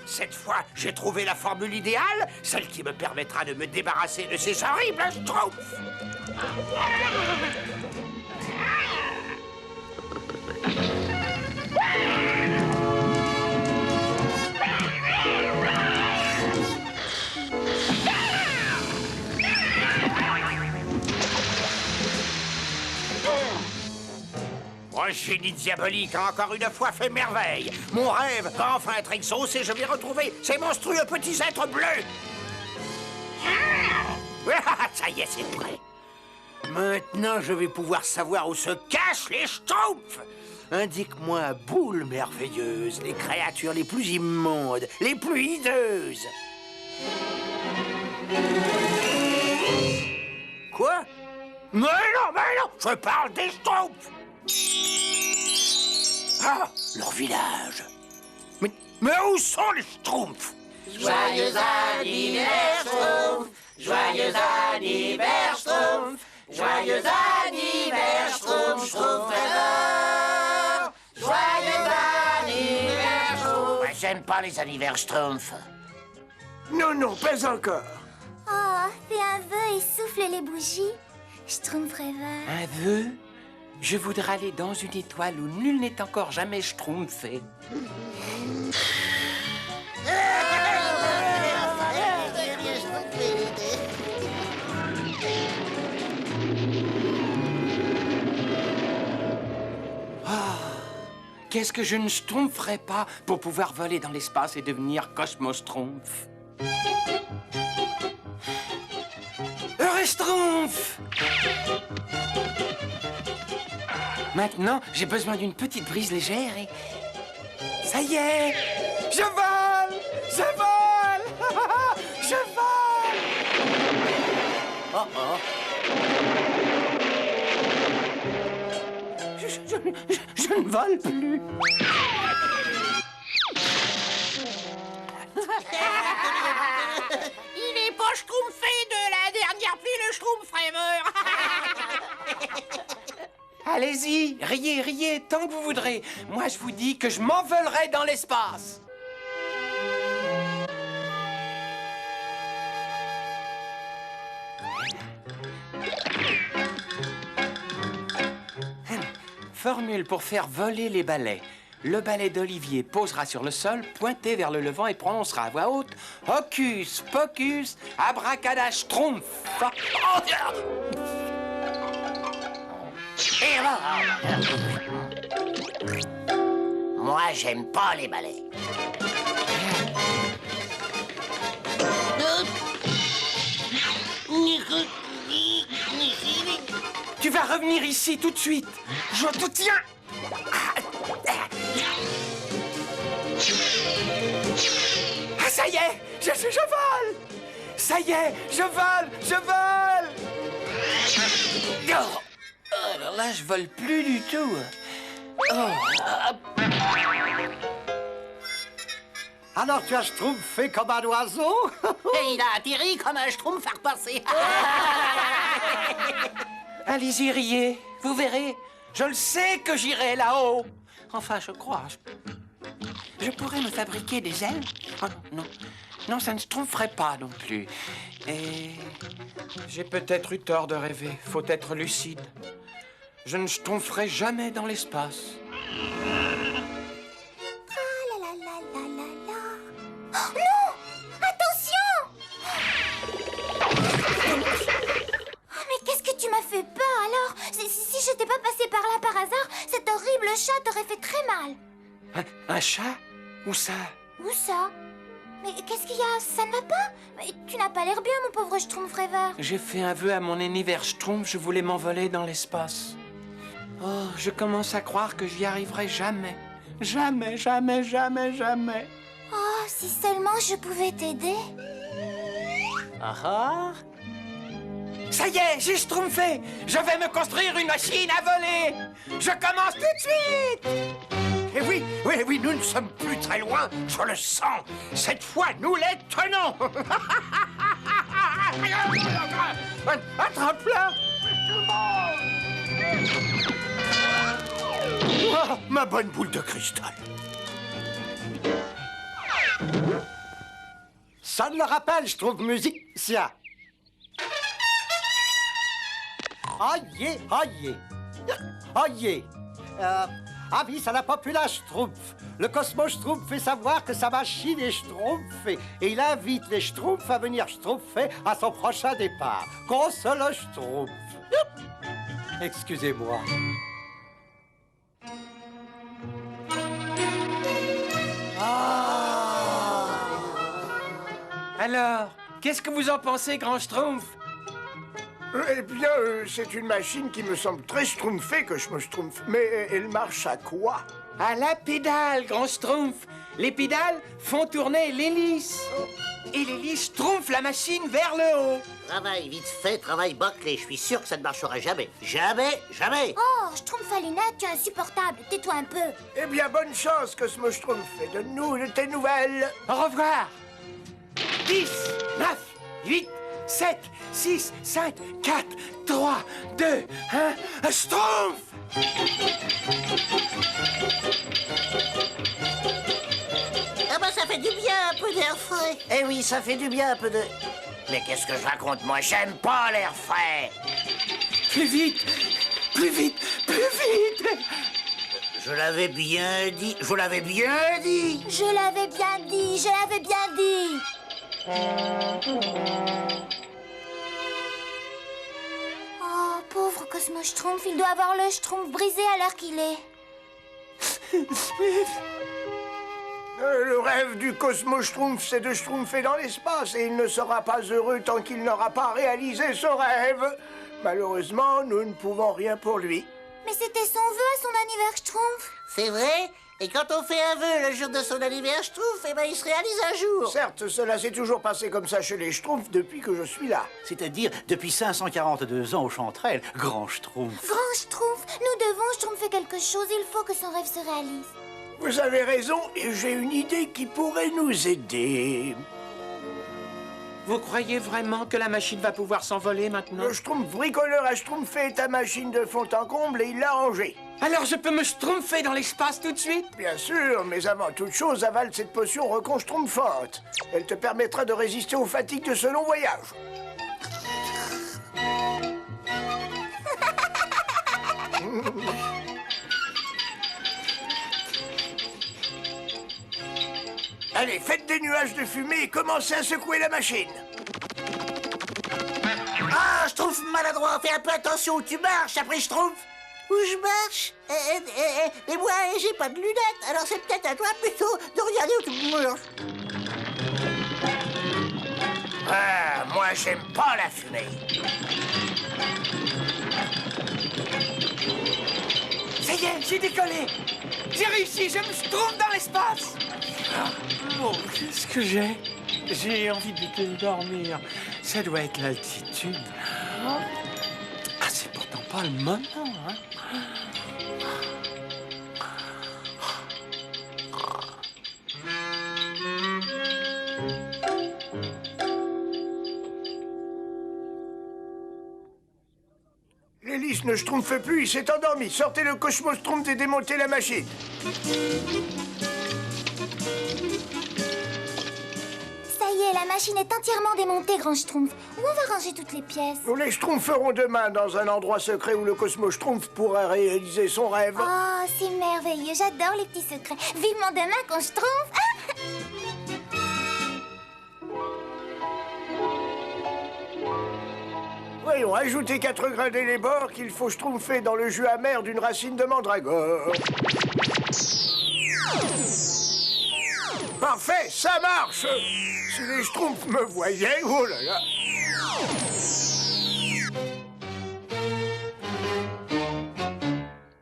Cette fois, j'ai trouvé la formule idéale, celle qui me permettra de me débarrasser de ces horribles schtroumpfs. Mon génie diabolique a encore une fois fait merveille. Mon rêve va enfin être exaucé et je vais retrouver ces monstrueux petits êtres bleus. Ça y est, c'est prêt. Maintenant, je vais pouvoir savoir où se cachent les schtroumpfs. Indique-moi, boule merveilleuse, les créatures les plus immondes, les plus hideuses. Quoi? Mais non, je parle des schtroumpfs. Ah, leur village. Mais où sont les schtroumpfs? Joyeux anniversaire, Schtroumpf! Joyeux anniversaire, Schtroumpf! Joyeux anniversaire, Schtroumpf, Schtroumpf rêveur! Joyeux anniversaire, Schtroumpf! Ouais, j'aime pas les anniversaires Schtroumpf. Non, pas encore. Oh, fais un vœu et souffle les bougies. Schtroumpf rêveur. Un vœu? Je voudrais aller dans une étoile où nul n'est encore jamais schtroumpfé. Qu'est-ce que je ne schtroumpferais pas pour pouvoir voler dans l'espace et devenir Cosmo-Schtroumpf? Heureux Schtroumpf! Maintenant, j'ai besoin d'une petite brise légère et... Ça y est! Je vole! Je vole! Je vole! Oh. Je ne vole plus. Il est pas schtroumpfé de la dernière pluie, le Schtroumpf rêveur! Allez-y, riez, tant que vous voudrez. Moi, je vous dis que je m'envolerai dans l'espace. Formule pour faire voler les balais. Le balai d'Olivier posera sur le sol, pointé vers le levant et prononcera à voix haute « Hocus pocus, abracadaschtroumpf ». Moi, j'aime pas les balais. Tu vas revenir ici tout de suite. Je te tiens. Ah, ça y est, je vole. Ça y est, je vole. Oh, alors là, je vole plus du tout. Oh. Alors tu as schtroumpfé comme un oiseau? Et il a atterri comme un Schtroumpf à repasser. Allez-y, riez. Vous verrez. Je le sais que j'irai là-haut. Enfin, je crois. Je pourrais me fabriquer des ailes. Oh, non, ça ne se tromperait pas non plus. Et j'ai peut-être eu tort de rêver. Faut être lucide. Je ne schtroumpferai jamais dans l'espace. Oh non! Attention! Oh, mais qu'est-ce que tu m'as fait peur alors? Si j'étais pas passée par là par hasard, cet horrible chat t'aurait fait très mal. Un chat? Où ça? Où ça? Mais qu'est-ce qu'il y a? Ça ne va pas? Mais tu n'as pas l'air bien, mon pauvre Schtroumpf rêveur. J'ai fait un vœu à mon anniversaire Schtroumpf, je voulais m'envoler dans l'espace. Oh, je commence à croire que j'y arriverai jamais. Jamais. Oh, si seulement je pouvais t'aider. Ah. Ça y est, j'ai schtroumpfé. Je vais me construire une machine à voler. Je commence tout de suite. Et oui, nous ne sommes plus très loin, je le sens. Cette fois, nous les tenons. Attrape-la. Oh, ma bonne boule de cristal. Ça ne le rappelle, je trouve, musicien. Aïe, aïe, aïe. Avis à la populace Schtroumpf. Le Cosmo Schtroumpf fait savoir que sa machine est Schtroumpfée et il invite les Schtroumpfs à venir Schtroumpfer à son prochain départ. Console Schtroumpf. Excusez-moi. Alors, qu'est-ce que vous en pensez, grand Schtroumpf? Eh bien, c'est une machine qui me semble très schtroumpfée que je me schtroumpfe. Mais elle marche à quoi? À la pédale, grand Schtroumpf. Les pédales font tourner l'hélice. Et l'hélice schtroumpfe la machine vers le haut. Travail vite fait, travail bâclé. Je suis sûr que ça ne marchera jamais. Jamais, jamais. Oh, Schtroumpfalina, tu es insupportable. Tais-toi un peu. Eh bien, bonne chance, Cosmo Schtroumpf. Et donne-nous de tes nouvelles. Au revoir. 10, 9, 8, 7, 6, 5, 4, 3, 2, 1, Schtroumpf! Ah bah ça fait du bien un peu d'air frais. Eh oui, ça fait du bien un peu de... Mais qu'est-ce que je raconte, moi? J'aime pas l'air frais. Plus vite, plus vite, plus vite! Je l'avais bien dit, je l'avais bien dit. Je l'avais bien dit, je l'avais bien dit. Oh, pauvre Cosmo Schtroumpf, il doit avoir le Schtroumpf brisé à l'heure qu'il est. Le rêve du Cosmo Schtroumpf, c'est de schtroumpfer dans l'espace et il ne sera pas heureux tant qu'il n'aura pas réalisé son rêve. Malheureusement, nous ne pouvons rien pour lui. Mais c'était son vœu à son anniversaire, Schtroumpf. C'est vrai? Et quand on fait un vœu le jour de son anniversaire Schtroumpf, eh ben il se réalise un jour. Certes, cela s'est toujours passé comme ça chez les Schtroumpfs depuis que je suis là. C'est-à-dire depuis 542 ans aux Chanterelles, grand Schtroumpf. Grand Schtroumpf, nous devons Schtroumpfer quelque chose. Il faut que son rêve se réalise. Vous avez raison et j'ai une idée qui pourrait nous aider. Vous croyez vraiment que la machine va pouvoir s'envoler maintenant? Le Schtroumpf bricoleur a schtroumpfé ta machine de fond en comble et il l'a rangée. Alors je peux me schtroumpfer dans l'espace tout de suite? Bien sûr, mais avant toute chose, avale cette potion reconstrumpfante. Elle te permettra de résister aux fatigues de ce long voyage. Allez, faites des nuages de fumée et commencez à secouer la machine. Ah, Schtroumpf maladroit, fais un peu attention où tu marches après Schtroumpf. Où je marche? Et moi, j'ai pas de lunettes, alors c'est peut-être à toi plutôt de regarder où tu marches. Ah, moi, j'aime pas la fumée. Ça y est, j'ai décollé! J'ai réussi, je me schtroumpfe dans l'espace! Oh, qu'est-ce que j'ai? J'ai envie de dormir. Ça doit être l'altitude. Ah, c'est pourtant pas le moment, hein? L'hélice ne schtroumpfe plus, il s'est endormi. Sortez le Cosmo Schtroumpf et démontez la machine. Ça y est, la machine est entièrement démontée, Grand Schtroumpf. Où on va ranger toutes les pièces? Nous les schtroumpferons demain dans un endroit secret où le Cosmo Schtroumpf pourra réaliser son rêve. Oh, c'est merveilleux. J'adore les petits secrets. Vivement demain qu'on Schtroumpf. Ah! Voyons, ajoutez 4 grains d'élébore qu'il faut schtroumpfer dans le jus amer d'une racine de mandragore. Parfait, ça marche. Si les schtroumpfs me voyaient, oh là là.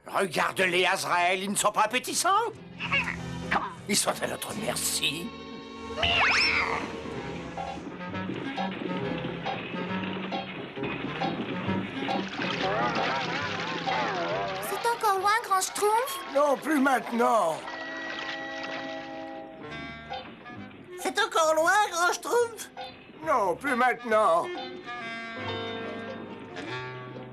Regarde-les, Azraël, ils ne sont pas appétissants. Ils sont à notre merci. C'est encore loin, Grand Schtroumpf? Non, plus maintenant. C'est encore loin, grand Schtroumpf? Non, plus maintenant.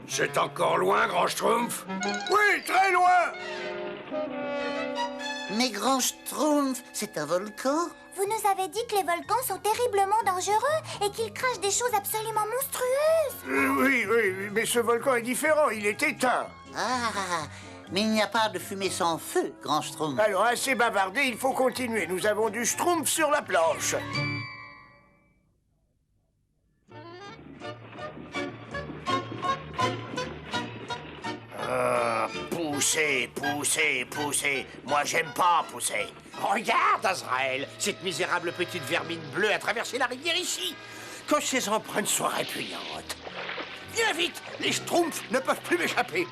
C'est encore loin, grand Schtroumpf. Oui, très loin. Mais grand Schtroumpf, c'est un volcan? Vous nous avez dit que les volcans sont terriblement dangereux et qu'ils crachent des choses absolument monstrueuses. Oui, mais ce volcan est différent, il est éteint. Ah, mais il n'y a pas de fumée sans feu, grand Schtroumpf. Alors, assez bavardé, il faut continuer. Nous avons du Schtroumpf sur la planche. Poussez. Moi, j'aime pas pousser. Regarde, Azraël, cette misérable petite vermine bleue a traversé la rivière ici. Que ces empreintes soient répugnantes. Viens vite, les Schtroumpfs ne peuvent plus m'échapper.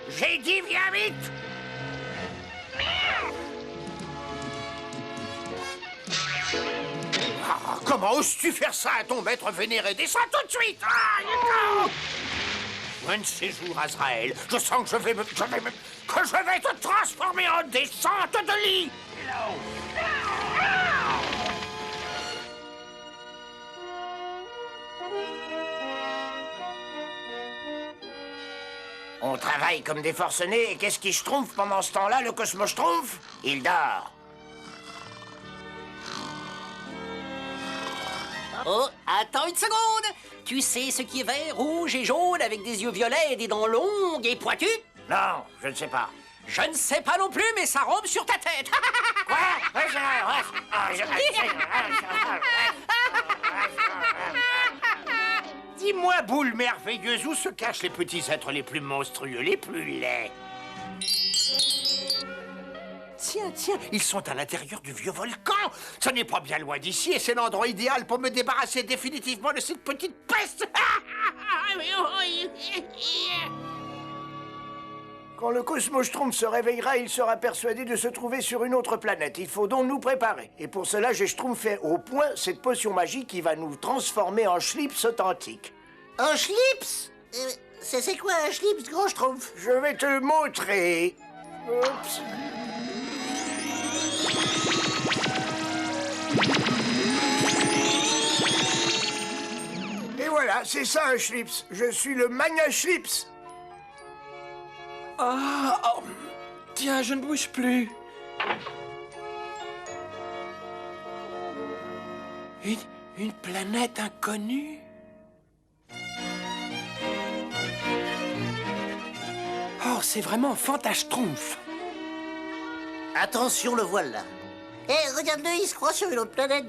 J'ai dit viens vite. Ah, comment oses-tu faire ça à ton maître vénéré? Descends tout de suite. Un de ces jours, Azraël, je sens que je vais te transformer en descente de lit. On travaille comme des forcenés, et qu'est-ce qui schtroumpf pendant ce temps-là, le Cosmo Schtroumpf? Il dort. Oh, attends une seconde! Tu sais ce qui est vert, rouge et jaune avec des yeux violets et des dents longues et pointues? Non, je ne sais pas. Je ne sais pas non plus, mais ça rompe sur ta tête! Quoi? Dis-moi, boule merveilleuse, où se cachent les petits êtres les plus monstrueux, les plus laids? Tiens, ils sont à l'intérieur du vieux volcan. Ce n'est pas bien loin d'ici et c'est l'endroit idéal pour me débarrasser définitivement de cette petite peste. Quand le Cosmo Schtroumpf se réveillera, il sera persuadé de se trouver sur une autre planète. Il faut donc nous préparer. Et pour cela, j'ai schtroumpfé au point cette potion magique qui va nous transformer en Schlips authentique. Un Schlips? C'est quoi un Schlips, grand Schtroumpf? Je vais te le montrer. Oups. Et voilà, c'est ça un Schlips. Je suis le Magna Schlips. Oh, tiens, je ne bouge plus. Une planète inconnue? Oh, c'est vraiment fantaschtroumpf. Attention, le voilà. Eh, regarde-le, il se croit sur une autre planète.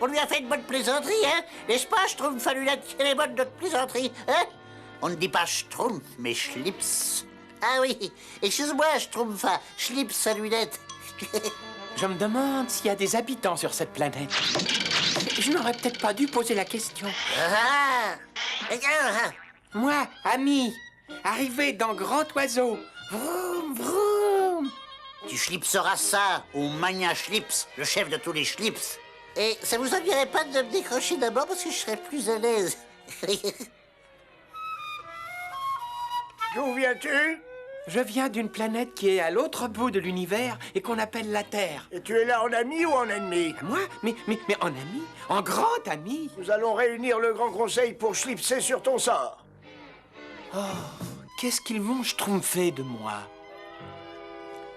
On lui a fait une bonne plaisanterie, hein? N'est-ce pas, Schtroumpf à lunettes? Elle est bonne, notre plaisanterie, hein? On ne dit pas Schtroumpf, mais Schlips. Ah oui, excuse-moi, Schtroumpf à Schlips à lunettes. Je me demande s'il y a des habitants sur cette planète. Je n'aurais peut-être pas dû poser la question. Ah! Regarde! Moi, ami, arrivé dans Grand Oiseau. Vroom, vroom. Tu schlipseras ça au Magna Schlips, le chef de tous les Schlips. Et ça vous envierait pas de me décrocher d'abord parce que je serais plus à l'aise. D'où viens-tu? Je viens d'une planète qui est à l'autre bout de l'univers et qu'on appelle la Terre. Et tu es là en ami ou en ennemi? Moi? Mais en ami, en grand ami. Nous allons réunir le grand conseil pour schlipser sur ton sort. Oh, qu'est-ce qu'ils vont schtroumpfer de moi?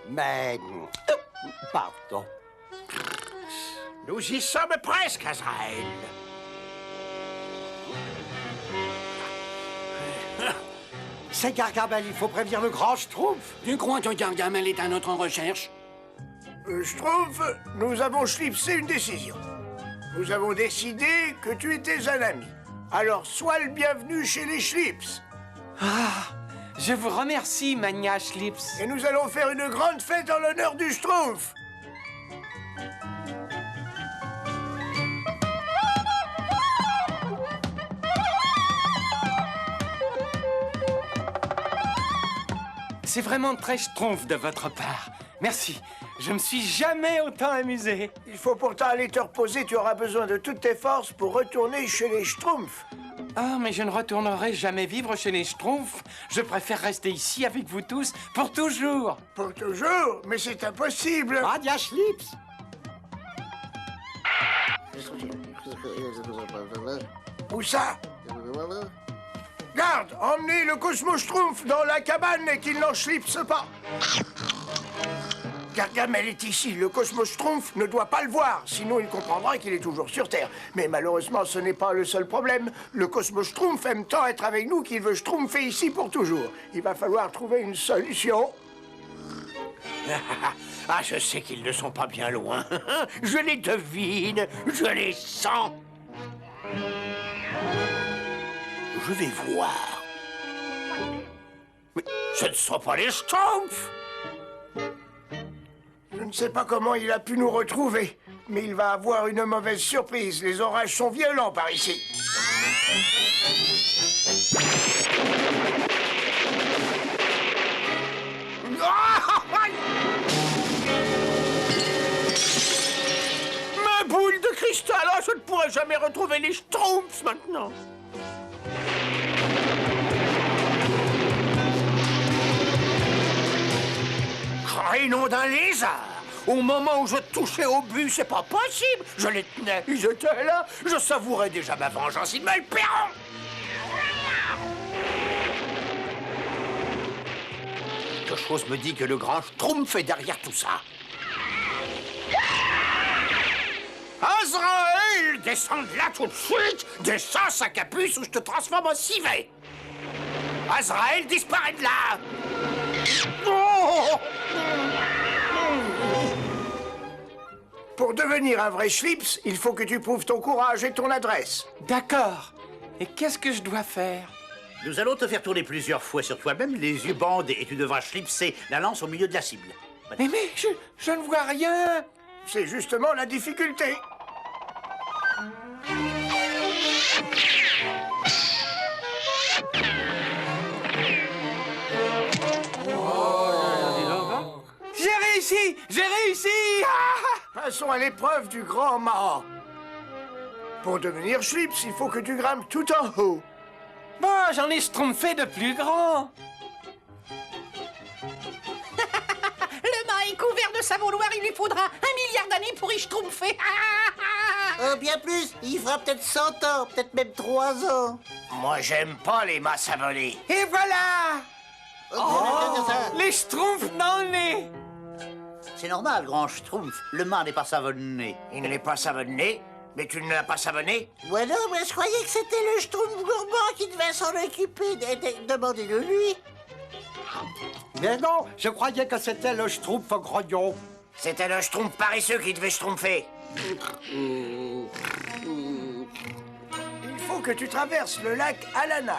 Mais... pardon. Nous y sommes presque, Azraël. C'est Gargamel, il faut prévenir le grand Schtroumpf. Tu crois que Gargamel est à notre recherche? Schtroumpf, nous avons schlipsé une décision. Nous avons décidé que tu étais un ami. Alors sois le bienvenu chez les Schlips. Ah, je vous remercie, Magna Schlips. Et nous allons faire une grande fête en l'honneur du Schtroumpf. C'est vraiment très schtroumpf de votre part. Merci. Je me suis jamais autant amusé. Il faut pourtant aller te reposer. Tu auras besoin de toutes tes forces pour retourner chez les Schtroumpfs. Ah, mais je ne retournerai jamais vivre chez les schtroumpfs. Je préfère rester ici avec vous tous pour toujours. Pour toujours? Mais c'est impossible. Magna Schlips. Où ça? Garde, emmenez le Cosmo Schtroumpf dans la cabane et qu'il n'en schlipse pas. Gargamel est ici. Le Cosmo Schtroumpf ne doit pas le voir, sinon il comprendra qu'il est toujours sur Terre. Mais malheureusement, ce n'est pas le seul problème. Le Cosmo Schtroumpf aime tant être avec nous qu'il veut schtroumpfer ici pour toujours. Il va falloir trouver une solution. Ah, je sais qu'ils ne sont pas bien loin. Je les devine, je les sens. Je vais voir. Mais ce ne sont pas les Schtroumpfs. Je ne sais pas comment il a pu nous retrouver, mais il va avoir une mauvaise surprise. Les orages sont violents par ici. Ma boule de cristal, oh, je ne pourrai jamais retrouver les Schtroumpfs maintenant. Crénom d'un lézard. Au moment où je touchais au but, c'est pas possible. Je les tenais, ils étaient là. Je savourais déjà ma vengeance, ils me le paieront. Quelque chose me dit que le grand Schtroumpf est derrière tout ça. Azraël, descends de là tout de suite. Descends, sac à puce, ou je te transforme en civet. Azraël, disparais de là. Oh! Pour devenir un vrai Schlips, il faut que tu prouves ton courage et ton adresse. D'accord. Et qu'est-ce que je dois faire? Nous allons te faire tourner plusieurs fois sur toi-même, les yeux bandés, et tu devras schlipser la lance au milieu de la cible. Mais je ne vois rien. C'est justement la difficulté. J'ai réussi! J'ai réussi! Ah! Passons à l'épreuve du grand mât. Pour devenir Schlips, il faut que tu grimpes tout en haut. Bon, j'en ai schtroumpfé de plus grand. Le mât est couvert de savon noir, il lui faudra 1 milliard d'années pour y schtroumpfer. Bien plus, il fera peut-être 100 ans, peut-être même 3 ans. Moi, j'aime pas les mâts savonnés. Et voilà! Les schtroumpfs dans le nez! C'est normal, grand Schtroumpf. Le mât n'est pas savonné. Il ne l'est pas savonné, mais tu ne l'as pas savonné? Ouais, non, mais je croyais que c'était le Schtroumpf gourmand qui devait s'en occuper. Demandez-le lui. Mais non, je croyais que c'était le Schtroumpf grognon. C'était le Schtroumpf paresseux qui devait schtroumpfer. Il faut que tu traverses le lac à la nage,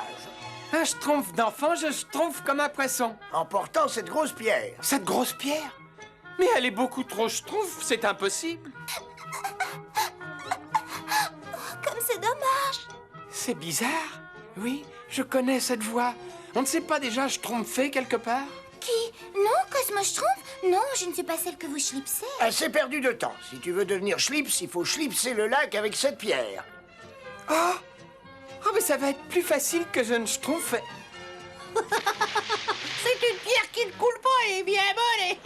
Un schtroumpf d'enfant, je schtroumpf comme un poisson. en portant cette grosse pierre. Cette grosse pierre? Mais elle est beaucoup trop schtroumpf, c'est impossible. Comme c'est dommage. C'est bizarre. Oui, je connais cette voix. On ne s'est pas déjà schtroumpfé quelque part? Qui? Non, Cosmo Schtroumpf? Non, je ne suis pas celle que vous schlipsez. Assez perdu de temps. Si tu veux devenir Schlips, il faut schlipser le lac avec cette pierre. Oh! Oh, mais ça va être plus facile que je ne schtroumpf. C'est une pierre qui ne coule pas et bien bonne.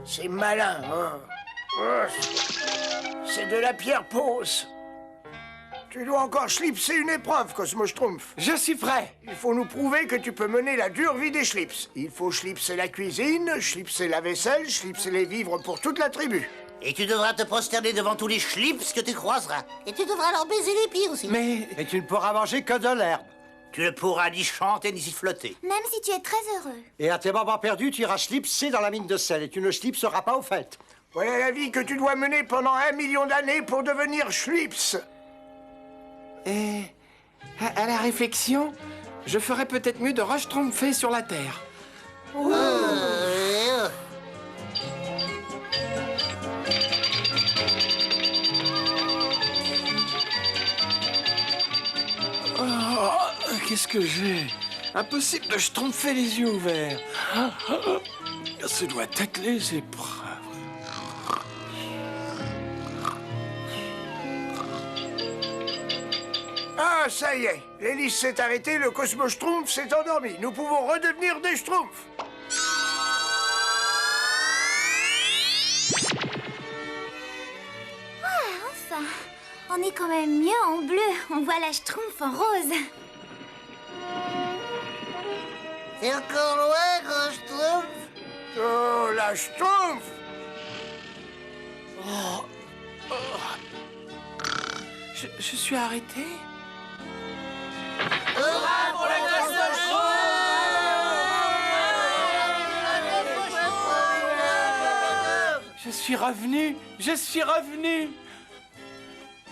C'est malin, hein? C'est de la pierre pauce. Tu dois encore schlipser une épreuve, Cosmo Schtroumpf. Je suis prêt. Il faut nous prouver que tu peux mener la dure vie des Schlips. Il faut schlipser la cuisine, schlipser la vaisselle, schlipser les vivres pour toute la tribu. Et tu devras te prosterner devant tous les Schlips que tu croiseras. Et tu devras leur baiser les pieds aussi. Mais Et tu ne pourras manger que de l'herbe. Tu ne pourras ni chanter ni siffloter. Même si tu es très heureux. Et à tes moments perdus, tu iras schlipser dans la mine de sel et tu ne schlipseras pas aux fêtes. Voilà la vie que tu dois mener pendant 1 million d'années pour devenir Schlips. et à la réflexion, je ferais peut-être mieux de reschtroumpfer sur la terre. Qu'est-ce que j'ai? Impossible de schtroumpfer les yeux ouverts. Ce doit être les épreuves. Ah, ça y est. L'hélice s'est arrêtée, le Cosmo Schtroumpf s'est endormi. Nous pouvons redevenir des Schtroumpfs. Enfin, On est quand même mieux en bleu. On voit la Schtroumpf en rose. C'est encore loin, grand Schtroumpf. Oh, la Schtroumpf! Je suis arrêté. Je suis revenu.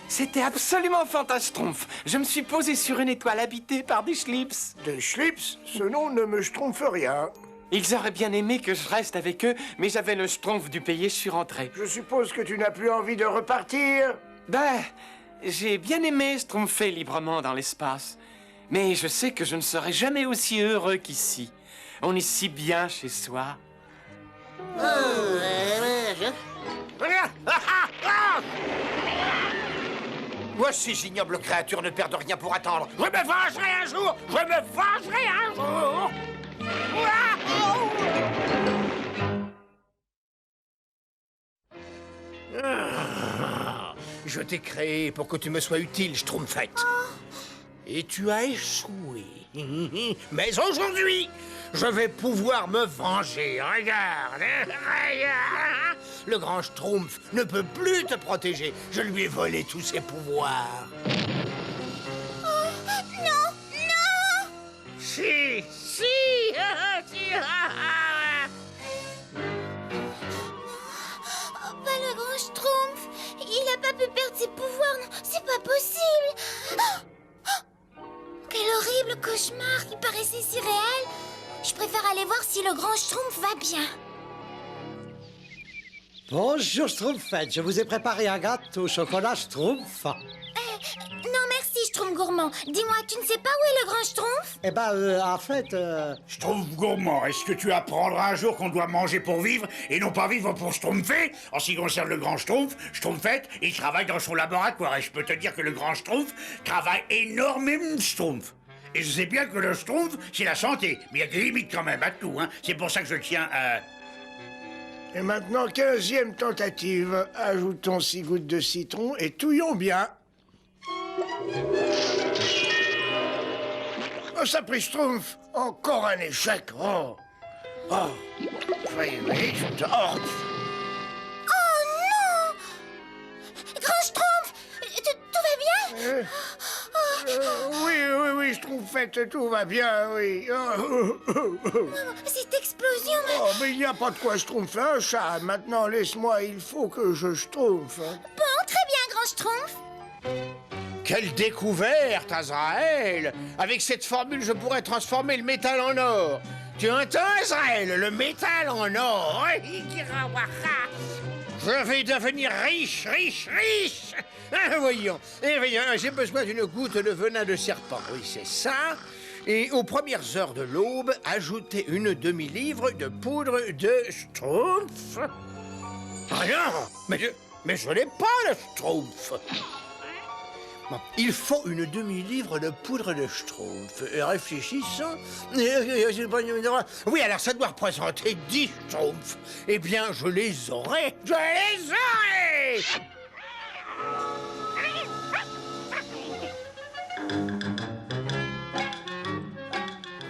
C'était absolument fantastromphe. Je me suis posé sur une étoile habitée par des schlips. Des schlips? Ce nom ne me schtroumpfe rien. Ils auraient bien aimé que je reste avec eux, mais j'avais le schtroumpf du pays et je suis rentré. Je suppose que tu n'as plus envie de repartir. Ben, j'ai bien aimé schtroumpfer librement dans l'espace. Mais je sais que je ne serai jamais aussi heureux qu'ici. On est si bien chez soi. Moi, ces ignobles créatures ne perdent rien pour attendre. Je me vengerai un jour. Je t'ai créé pour que tu me sois utile, Schtroumpfette. Et tu as échoué. Mais aujourd'hui, je vais pouvoir me venger. Regarde. Le grand Schtroumpf ne peut plus te protéger. Je lui ai volé tous ses pouvoirs. Non, non! Si. Oh, pas le grand Schtroumpf. Il n'a pas pu perdre ses pouvoirs. Non, c'est pas possible. Quel horrible cauchemar qui paraissait si réel. Je préfère aller voir si le grand Schtroumpf va bien. Bonjour Schtroumpfette, je vous ai préparé un gâteau au chocolat Schtroumpf. Non merci Schtroumpf gourmand. Dis-moi, tu ne sais pas où est le grand Schtroumpf? Eh ben, en fait, Schtroumpf gourmand, est-ce que tu apprendras un jour qu'on doit manger pour vivre et non pas vivre pour schtroumpfer? En ce qui concerne le grand Schtroumpf, Schtroumpfette, il travaille dans son laboratoire et je peux te dire que le grand Schtroumpf travaille énormément de Schtroumpf. Et je sais bien que le Schtroumpf, c'est la santé, mais il y a des limites quand même à tout, hein. C'est pour ça que je tiens à... Et maintenant, 15e tentative. Ajoutons 6 gouttes de citron et touillons bien. Oh, ça pris Schtroumpf. Encore un échec. Oh. Oui. Oh. Oh non! Grand Schtroumpf, tout va bien? Oui, Schtroumpfette, tout va bien, oui. Cette explosion me... Oh, mais il n'y a pas de quoi schtroumpfer un chat. Maintenant, laisse-moi, il faut que je schtroumpfe. Bon, très bien, Grand Schtroumpf. Quelle découverte, Azraël! Avec cette formule, je pourrais transformer le métal en or. Tu entends, Azraël? Le métal en or. Je vais devenir riche. Voyons, j'ai besoin d'une goutte de venin de serpent. Oui, c'est ça. Et aux premières heures de l'aube, ajoutez une demi-livre de poudre de Schtroumpf. Ah non, mais je n'ai pas le Schtroumpf. Bon, il faut une demi-livre de poudre de Schtroumpf. Réfléchissons. Oui, alors ça doit représenter 10 Schtroumpfs. Eh bien, je les aurai.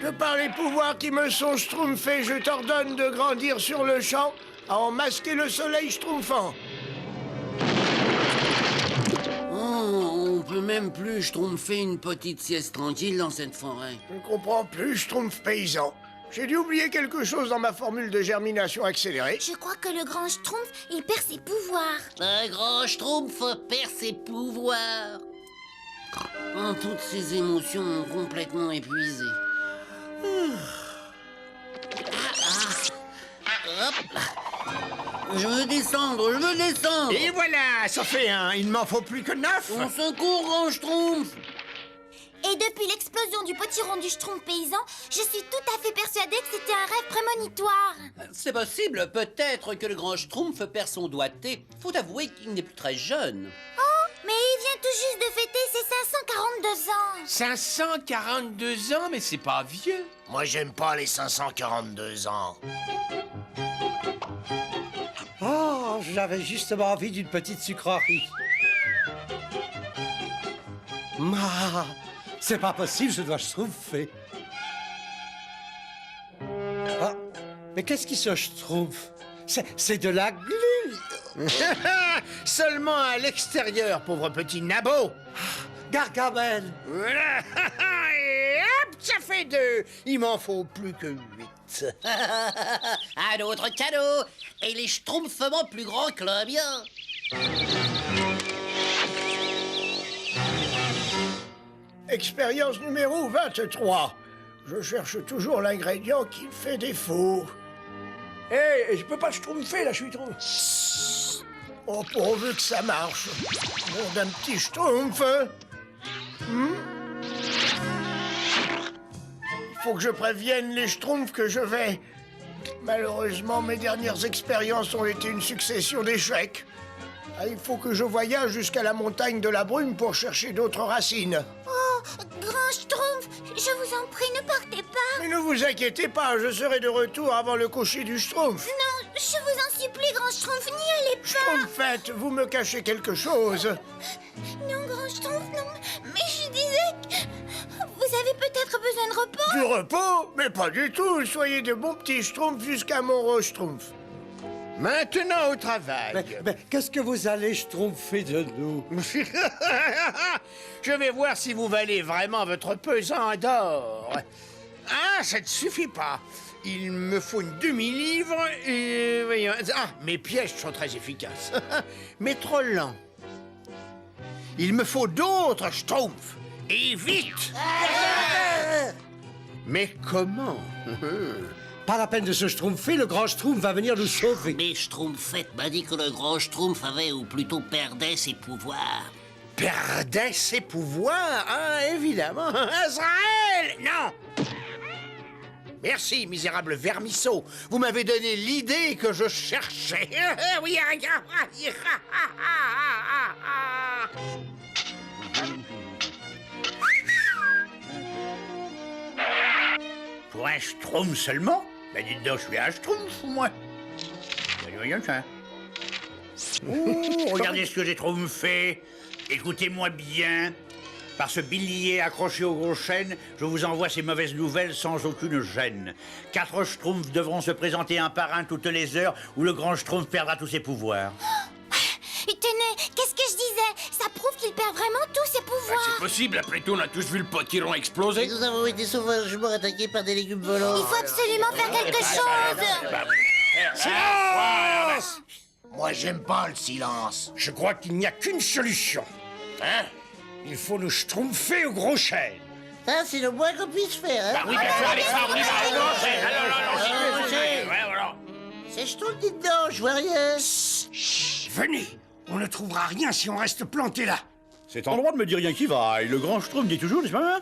De par les pouvoirs qui me sont schtroumpfés, je t'ordonne de grandir sur le champ à en masquer le soleil schtroumpfant. Oh, on peut même plus schtroumpfer une petite sieste tranquille dans cette forêt. Je ne comprends plus, schtroumpf paysan. J'ai dû oublier quelque chose dans ma formule de germination accélérée. Je crois que le grand Schtroumpf, il perd ses pouvoirs. Un grand schtroumpf perd ses pouvoirs. Toutes ses émotions ont complètement épuisé. Hop là. Je veux descendre. Et voilà, ça fait un. Il ne m'en faut plus que 9. On secours, grand schtroumpf. Et depuis l'explosion du potiron du Schtroumpf paysan, je suis tout à fait persuadée que c'était un rêve prémonitoire. C'est possible, peut-être que le grand schtroumpf perd son doigté. Faut avouer qu'il n'est plus très jeune. Oh, mais il vient tout juste de fêter ses 542 ans. 542 ans, mais c'est pas vieux. Moi, j'aime pas les 542 ans. oh, j'avais justement envie d'une petite sucrerie. Ma, c'est pas possible, je dois schtroumpfer. Ah, mais qu'est-ce qui se schtroumpfe? C'est de la glu. Seulement à l'extérieur, pauvre petit nabot. Gargamel. Voilà. Et hop, ça fait 2. Il m'en faut plus que 8. Un autre cadeau. Et les schtroumpfements plus grands que le mien. Expérience numéro 23. Je cherche toujours l'ingrédient qui fait défaut. Hé, je peux pas schtroumpfer, là, je suis trop... Oh, pourvu que ça marche. Bon, d'un petit schtroumpf. Il faut que je prévienne les schtroumpfs que je vais. Malheureusement, mes dernières expériences ont été une succession d'échecs. Ah, il faut que je voyage jusqu'à la montagne de la brume pour chercher d'autres racines. Oh, grand Schtroumpf, je vous en prie, ne partez pas. Mais ne vous inquiétez pas, je serai de retour avant le coucher du Schtroumpf. Non, je vous en supplie, grand Schtroumpf, n'y allez pas. Schtroumpfette, vous me cachez quelque chose. Non, grand Schtroumpf, non. Mais je disais que vous avez peut-être besoin de repos. Du repos? Mais pas du tout. Soyez de bons petits Schtroumpfs jusqu'à mon rose Schtroumpf. Maintenant au travail. Mais qu'est-ce que vous allez schtroumpfer de nous? Je vais voir si vous valez vraiment votre pesant d'or. Ah, ça ne suffit pas. Il me faut une demi-livre et... voyons. Ah, mes pièges sont très efficaces. Mais trop lents. Il me faut d'autres schtroumpfs. Et vite. Mais comment? Pas la peine de se schtroumpfer, le grand schtroumpf va venir nous sauver. Mais Schtroumpfette m'a dit que le grand Schtroumpf avait, ou plutôt perdait, ses pouvoirs. Perdait ses pouvoirs? Ah, évidemment. Azraël! Non! Merci, misérable vermisseau. Vous m'avez donné l'idée que je cherchais. Oui, pour un schtroumpf seulement? Ben dites donc, je suis un schtroumpf, moi. Voyons ça. Oh, regardez ce que j'ai fait. Écoutez-moi bien. Par ce billet accroché au gros chêne, je vous envoie ces mauvaises nouvelles sans aucune gêne. 4 schtroumpfs devront se présenter un par un toutes les heures où le grand schtroumpf perdra tous ses pouvoirs. Tenez, qu'est-ce que je disais? Ça prouve qu'il perd vraiment tous ses pouvoirs. C'est possible, après tout, on a tous vu le potiron exploser. Nous avons été sauvagement attaqués par des légumes volants. Il faut absolument faire quelque chose. Silence! Moi, j'aime pas le silence. Je crois qu'il n'y a qu'une solution. Hein? Il faut nous schtroumpfer au gros chêne. Ça, c'est le moins qu'on puisse faire, hein. Bah oui, bien sûr, Alexandre, oui, bah, non, C'est Schtroumpf, dites donc, je vois rien. Venez, on ne trouvera rien si on reste planté là. C'est en droit de me dire rien qui va. Et le grand Schtroumpf dit toujours, n'est-ce pas?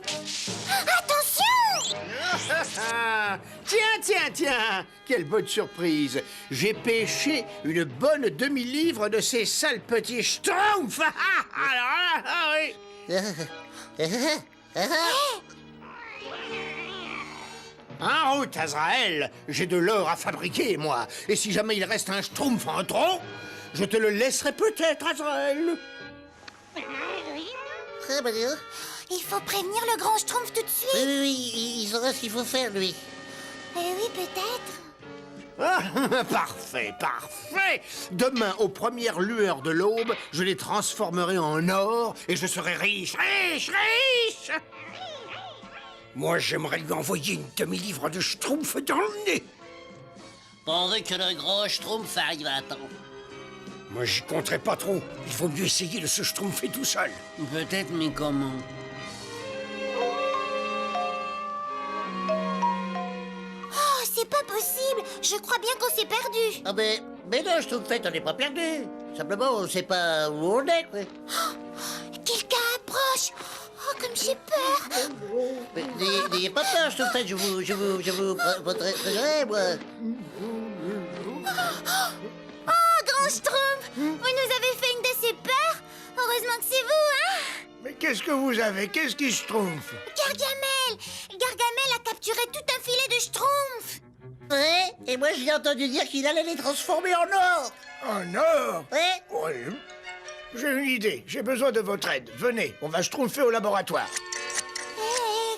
Attention! Tiens, quelle bonne surprise. J'ai pêché une bonne demi-livre de ces sales petits schtroumpfs. Alors, ah oui. En route, Azraël. J'ai de l'or à fabriquer, moi. Et si jamais il reste un schtroumpf en trop, je te le laisserai peut-être, Azraël. Très bien. Il faut prévenir le grand Schtroumpf tout de suite. Oui, il saura ce qu'il faut faire, lui. Oui, peut-être. Ah, parfait. Demain, aux premières lueurs de l'aube, je les transformerai en or et je serai riche. Moi, j'aimerais lui envoyer une demi-livre de schtroumpf dans le nez. Pourvu que le gros Schtroumpf arrive à temps. Moi, j'y compterais pas trop. Il vaut mieux essayer de se schtroumpfer tout seul. Peut-être, mais comment? Oh, c'est pas possible. Je crois bien qu'on s'est perdu. Ah, mais non, Schtroumpfette, on n'est pas perdu. Simplement, on sait pas où on est, quoi. Quelqu'un approche. Oh, comme j'ai peur. Mais n'ayez pas peur, Schtroumpfette, je vous protégerai, moi. Oh, grand Schtroumpf, vous nous avez fait une de ces peurs. Heureusement que c'est vous, hein? Mais qu'est-ce que vous avez? Qu'est-ce qui schtroumpf? Gargamel a capturé tout un filet de Schtroumpfs. Ouais, et moi, je l'ai entendu dire qu'il allait les transformer en or. En or? Ouais. Oui. J'ai une idée. J'ai besoin de votre aide. Venez, on va schtroumpfer au laboratoire.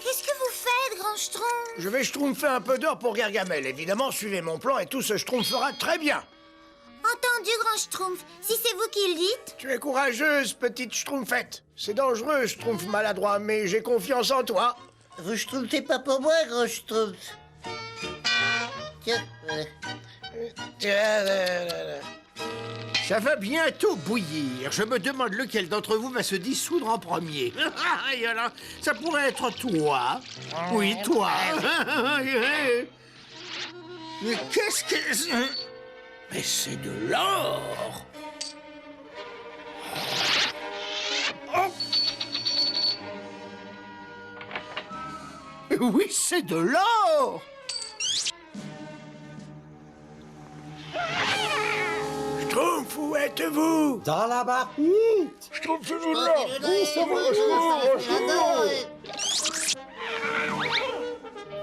Qu'est-ce que vous faites, grand Schtroumpf? Je vais schtroumpfer un peu d'or pour Gargamel. Évidemment, suivez mon plan et tout se schtroumpfera très bien. Entendu, grand Schtroumpf. Si c'est vous qui le dites. Tu es courageuse, petite schtroumpfette. C'est dangereux, schtroumpf maladroit, mais j'ai confiance en toi. Vous schtroumpfez pas pour moi, grand schtroumpf. Tiens, voilà. Ça va bientôt bouillir. Je me demande lequel d'entre vous va se dissoudre en premier. Et alors, ça pourrait être toi. Oui, toi. Mais qu'est-ce que... Mais c'est de l'or. Oh. Oui, c'est de l'or. Schtroumpf, où êtes-vous? Dans la barque. Schtroumpf, c'est de l'or.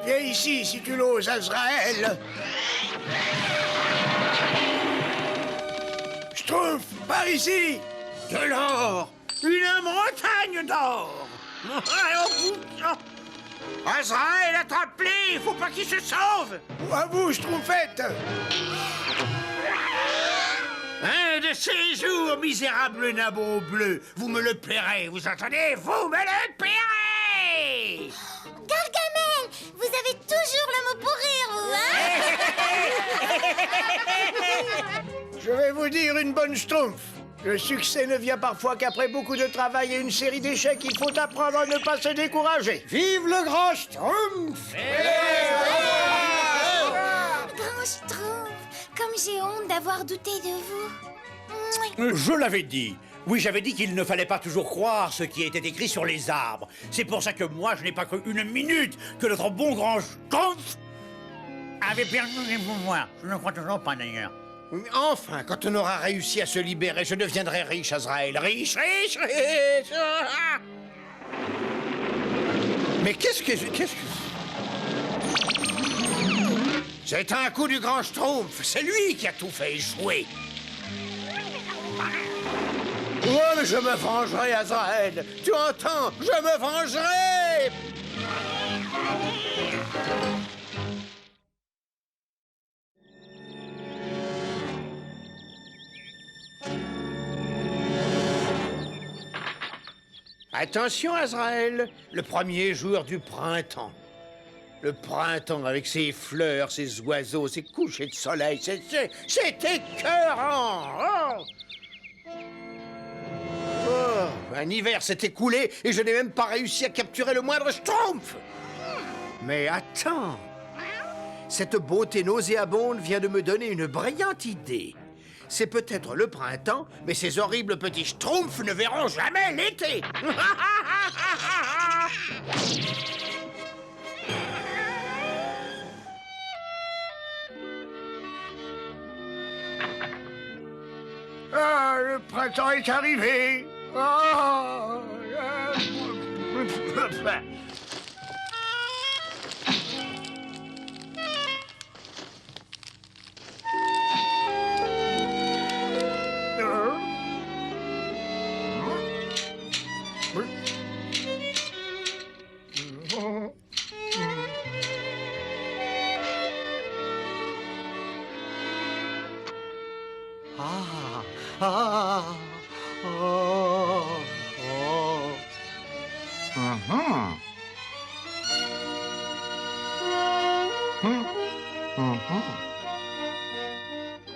Viens ici, si tu l'oses, Azraël. Schtroumpf, par ici. De l'or. Une montagne d'or. Azraël, attrape-les. Il faut pas qu'il se sauve. Ou à vous, Schtroumpfette. Un de ces jours, misérable nabot bleu, vous me le paierez, vous entendez? Vous me le paierez! Gargamel, vous avez toujours le mot pour rire, vous, hein? Je vais vous dire une bonne Schtroumpf. Le succès ne vient parfois qu'après beaucoup de travail et une série d'échecs. Il faut apprendre à ne pas se décourager. Vive le grand Schtroumpf! Grand Schtroumpf, comme j'ai honte d'avoir douté de vous. Mouais. Je l'avais dit. Oui, j'avais dit qu'il ne fallait pas toujours croire ce qui était écrit sur les arbres. C'est pour ça que moi, je n'ai pas cru une minute que notre bon grand Schtroumpf avait perdu les pouvoirs. Je ne crois toujours pas, d'ailleurs. Enfin, quand on aura réussi à se libérer, je deviendrai riche, Azraël. Riche, riche, riche. Mais qu'est-ce que... C'est un coup du grand Schtroumpf. C'est lui qui a tout fait échouer. Oh, mais je me vengerai, Azraël. Tu entends? Je me vengerai. Attention, Azraël, le premier jour du printemps. Le printemps avec ses fleurs, ses oiseaux, ses couchers de soleil, c'est écœurant. Oh. Oh, un hiver s'est écoulé et je n'ai même pas réussi à capturer le moindre Schtroumpf. Mais attends, cette beauté nauséabonde vient de me donner une brillante idée. C'est peut-être le printemps, mais ces horribles petits Schtroumpfs ne verront jamais l'été. Ah, le printemps est arrivé. Ah,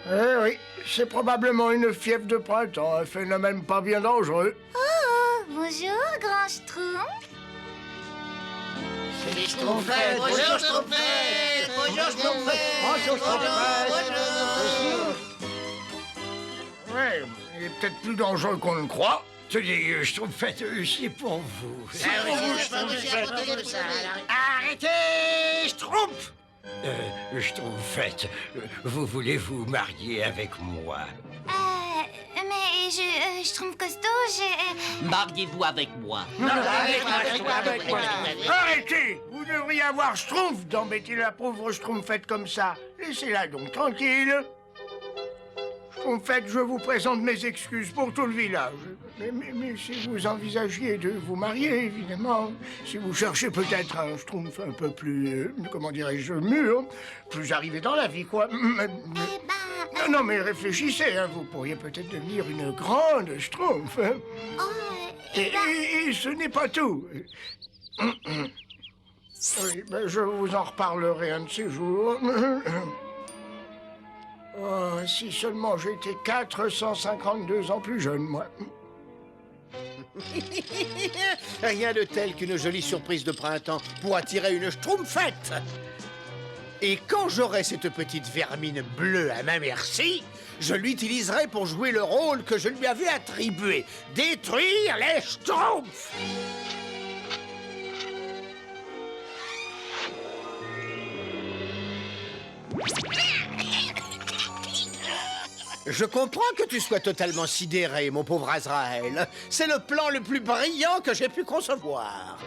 Eh oui, c'est probablement une fièvre de printemps, un phénomène pas bien dangereux. Oh, bonjour, grand Schtroumpf. C'est les Schtroumpfettes. Bonjour, Schtroumpfette. Bonjour, Schtroumpfette. Bonjour, Schtroumpfette. Ouais, il est peut-être plus dangereux qu'on ne croit. Tenez, Schtroumpfette, c'est pour vous. Arrêtez, Schtroumpf! Schtroumpfette, vous voulez vous marier avec moi? Mais je trouve costaud, Mariez-vous avec moi. Arrêtez! Vous devriez avoir Schtroumpf d'embêter la pauvre Schtroumpfette comme ça. Laissez-la donc tranquille. Schtroumpfette, je vous présente mes excuses pour tout le village. Mais si vous envisagiez de vous marier, évidemment, si vous cherchez peut-être un Schtroumpf un peu plus, comment dirais-je, mûr, plus arrivé dans la vie, quoi. Non, mais réfléchissez, hein, vous pourriez peut-être devenir une grande Schtroumpf. Hein. Et ce n'est pas tout. Oui, ben, je vous en reparlerai un de ces jours. Oh, si seulement j'étais 452 ans plus jeune, moi. Rien de tel qu'une jolie surprise de printemps pour attirer une Schtroumpfette. Et quand j'aurai cette petite vermine bleue à ma merci, je l'utiliserai pour jouer le rôle que je lui avais attribué. Détruire les Schtroumpfs. Je comprends que tu sois totalement sidéré, mon pauvre Azraël. C'est le plan le plus brillant que j'ai pu concevoir.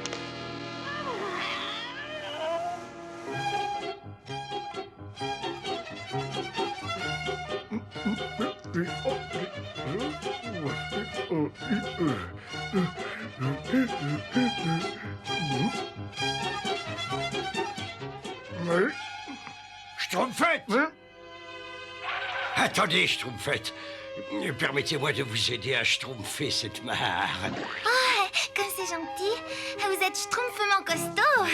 Schtroumpfette! Hein? Attendez, Schtroumpfette. Permettez-moi de vous aider à schtroumpfer cette mare. Oh, comme c'est gentil. Vous êtes schtroumpfement costaud.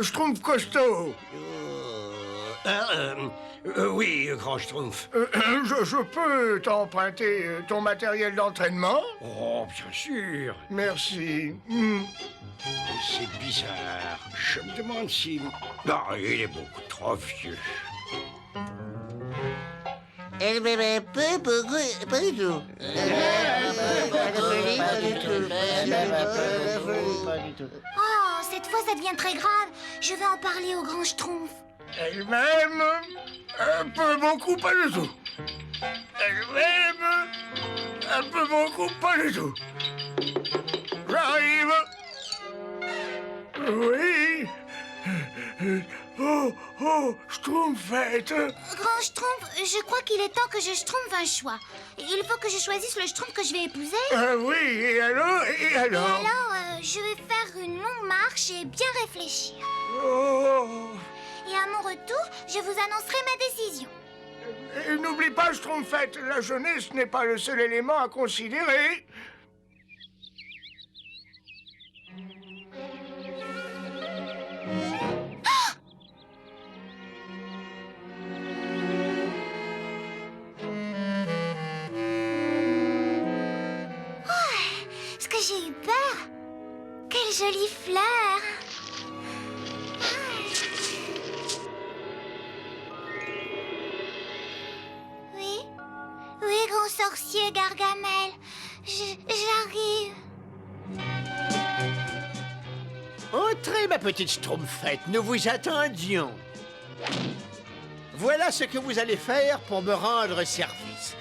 Schtroumpf costaud. Oui, grand Schtroumpf. Je peux t'emprunter ton matériel d'entraînement? Oh, bien sûr. Merci. C'est bizarre. Je me demande si... Non, il est beaucoup trop vieux. Pas du tout. Oh, cette fois, ça devient très grave. Je vais en parler au grand Schtroumpf. Elle-même, un peu beaucoup, pas du tout. Elle-même, un peu beaucoup, pas du tout. J'arrive. Oui. Oh, Schtroumpfette. Grand Schtroumpf, je crois qu'il est temps que je schtroumpfe un choix. Il faut que je choisisse le Schtroumpf que je vais épouser. Oui, et alors? Et alors, je vais faire une longue marche et bien réfléchir. Oh. Et à mon retour, je vous annoncerai ma décision. Et n'oublie pas, Schtroumpfette, la jeunesse n'est pas le seul élément à considérer. Est-ce que j'ai eu peur? Quelle jolie fleur! Oui, grand sorcier Gargamel, j'arrive. Entrez, ma petite Schtroumpfette, nous vous attendions. Voilà ce que vous allez faire pour me rendre service.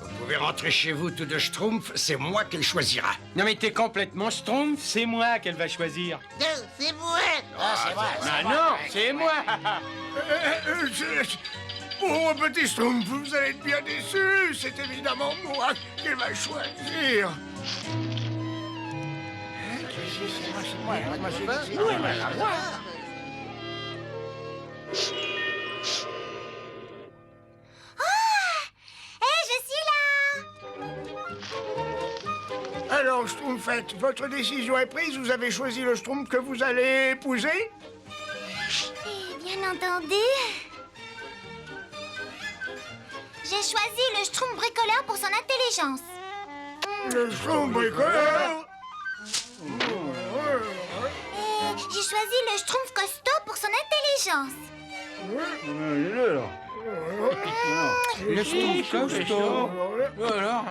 Vous pouvez rentrer chez vous tout de Schtroumpf, c'est moi qu'elle choisira. Non mais t'es complètement Schtroumpf, c'est moi qu'elle va choisir. Non, c'est moi. C'est moi. Ah non, c'est moi. Oh, petit Schtroumpf, vous allez être bien déçu. C'est évidemment moi qu'elle va choisir. Alors, Schtroumpfette, votre décision est prise. Vous avez choisi le Schtroumpf que vous allez épouser? Et bien entendu. J'ai choisi le Schtroumpf bricoleur pour son intelligence. Le Schtroumpf bricoleur? Et j'ai choisi le Schtroumpf costaud pour son intelligence. Le Schtroumpf costaud. Voilà.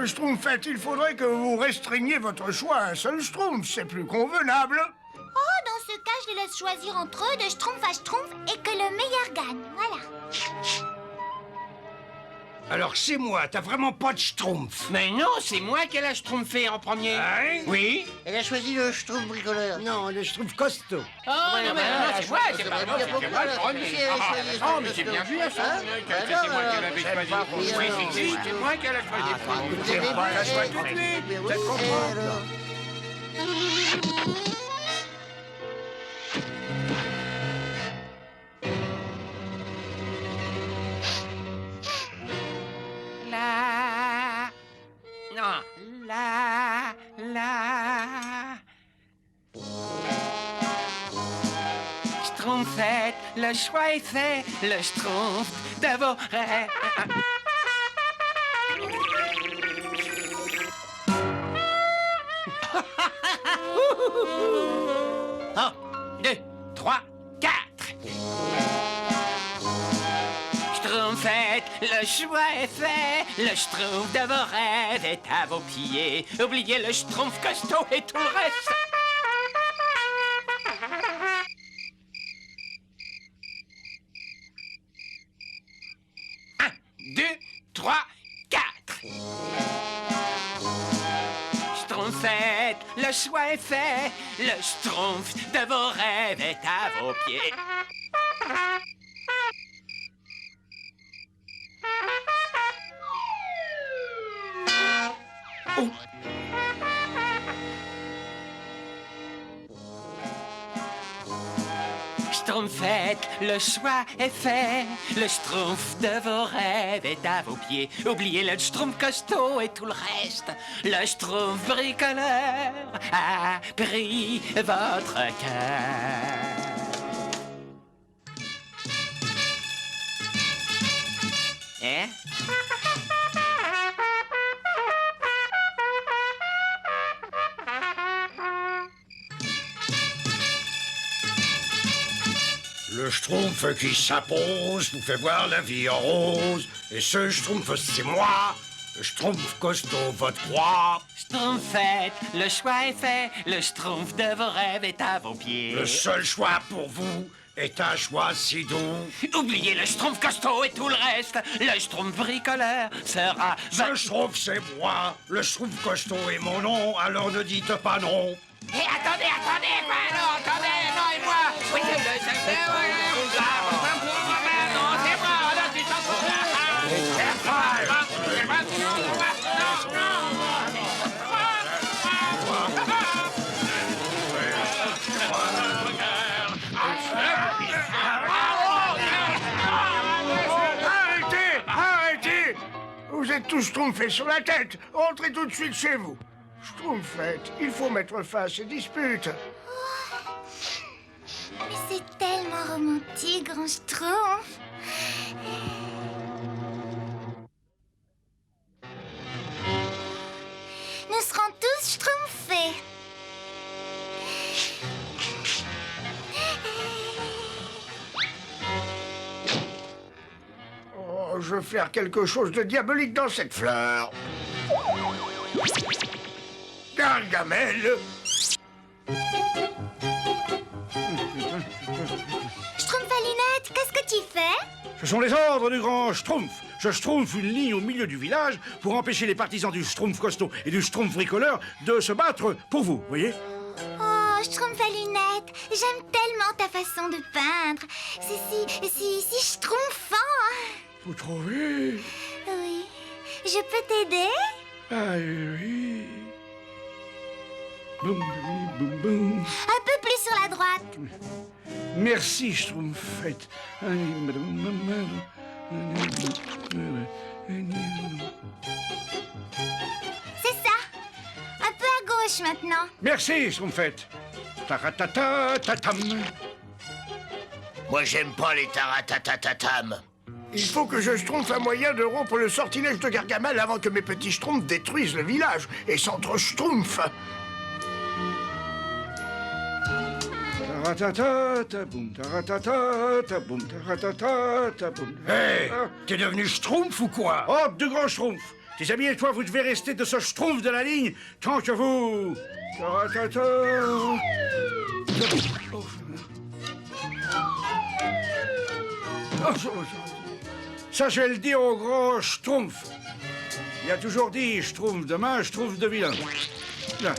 Schtroumpfette, il faudrait que vous restreigniez votre choix à un seul Schtroumpf. C'est plus convenable. Oh, dans ce cas, je les laisse choisir entre eux de Schtroumpf à Schtroumpf et que le meilleur gagne. Voilà. Alors c'est moi, t'as vraiment pas de schtroumpf. Mais non, c'est moi qui l'a schtroumpfé en premier. Hein? Oui. Elle a choisi le schtroumpf bricoleur. Non, le schtroumpf costaud. Non, mais c'est moi, c'est pas moi, c'est moi le premier. Non, mais c'est bien vu, ça. C'est moi qui l'avais choisi. Oui, c'est moi qui l'a choisi. C'est pas la choix tout de suite. Peut-être comprendre. Schtroumpfette, le choix est fait, le schtroumpf de vos rêves. 1, 2, 3, 4. Schtroumpfette, le choix est fait, le schtroumpf de vos rêves est à vos pieds. Oubliez le schtroumpf costaud et tout le reste. 1, 2, 3, 4. Schtroumpfette, le choix est fait, le schtroumpf de vos rêves est à vos pieds. Oh. Schtroumpfette, le choix est fait, le schtroumpf de vos rêves est à vos pieds. Oubliez le schtroumpf costaud et tout le reste. Le schtroumpf bricoleur a pris votre cœur. Hein? Le schtroumpf qui s'impose nous fait voir la vie en rose. Et ce schtroumpf, c'est moi, le schtroumpf costaud, votre roi. Schtroumpfette, le choix est fait, le schtroumpf de vos rêves est à vos pieds. Le seul choix pour vous est un choix si doux. Oubliez le schtroumpf costaud et tout le reste, le schtroumpf bricoleur sera... Ce schtroumpf, c'est moi, le schtroumpf costaud est mon nom, alors ne dites pas non. Hé, attendez, pas non, attendez, non, et moi. Oui, non, c'est moi, là, tu t'en fous. Arrêtez! Vous êtes tous schtroumpfés sur la tête. Rentrez tout de suite chez vous. Schtroumpfette, il faut mettre fin à ces disputes. Mais c'est tellement romantique, grand schtroumpf. Nous serons tous schtroumpfés. Oh, je veux faire quelque chose de diabolique dans cette fleur. Gargamel! Schtroumpfalinette, qu'est-ce que tu fais? Ce sont les ordres du grand Schtroumpf. Je schtroumpf une ligne au milieu du village pour empêcher les partisans du Schtroumpf costaud et du Schtroumpf bricoleur de se battre pour vous, voyez? Oh, Schtroumpfalinette, j'aime tellement ta façon de peindre. C'est si schtroumpfant. Vous trouvez? Oui. Je peux t'aider? Ah oui. Boum, boum, boum. Un peu plus sur la droite. Merci, Schtroumpfette. C'est ça. Un peu à gauche maintenant. Merci, Schtroumpfette. Taratata, tatam. Moi, j'aime pas les taratatatam. Il faut que je schtroumpfe un moyen de rompre le sortilège de Gargamel avant que mes petits schtroumpfs détruisent le village et s'entre-schtroumpfent. Taratata, taboum, taratata, taboum, taratata, taboum. Hé, t'es devenu schtroumpf ou quoi? Hop, de grands schtroumpfs. Tes amis et toi, vous devez rester de ce schtroumpf de la ligne tant que vous... Taratata... Ça, je vais le dire au grand Schtroumpf. Il a toujours dit Schtroumpf demain, Schtroumpf de vilain. Tiens.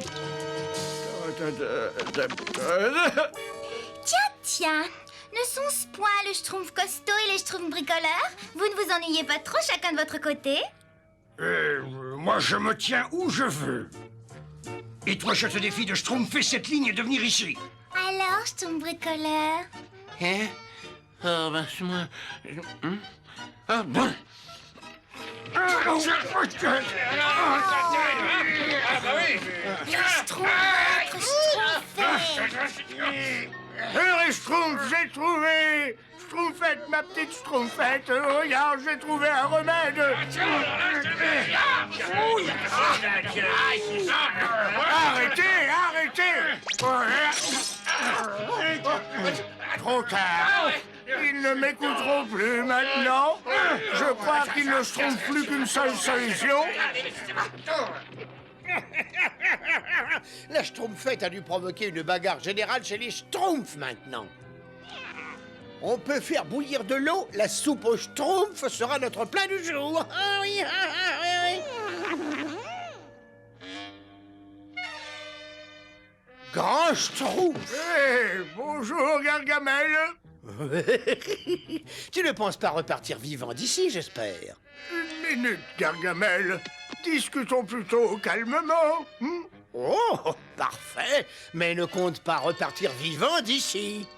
Tiens, ne sont-ce point le Schtroumpf costaud et les Schtroumpfs bricoleurs? Vous ne vous ennuyez pas trop chacun de votre côté? Moi, je me tiens où je veux. Et toi, je te défie de schtroumpfer cette ligne et de venir ici. Alors, Schtroumpf bricoleur? Hein? Oh, ben, c'est moi. Ah, bon. Les Schtroumpfs, j'ai trouvé! Schtroumpfette, ma petite Schtroumpfette, regarde, j'ai trouvé un remède! Arrêtez, arrêtez! Trop tard! Ils ne m'écouteront plus maintenant. Je crois qu'ils ne se trompent plus qu'une seule solution. La Schtroumpfette a dû provoquer une bagarre générale chez les Schtroumpfs maintenant. On peut faire bouillir de l'eau, la soupe aux Schtroumpfs sera notre plat du jour. Ah oui, oui. Grand Schtroumpf. Hey, bonjour Gargamel. Tu ne penses pas repartir vivant d'ici, j'espère? Une minute, Gargamel. Discutons plutôt calmement. Oh, parfait. Mais ne compte pas repartir vivant d'ici.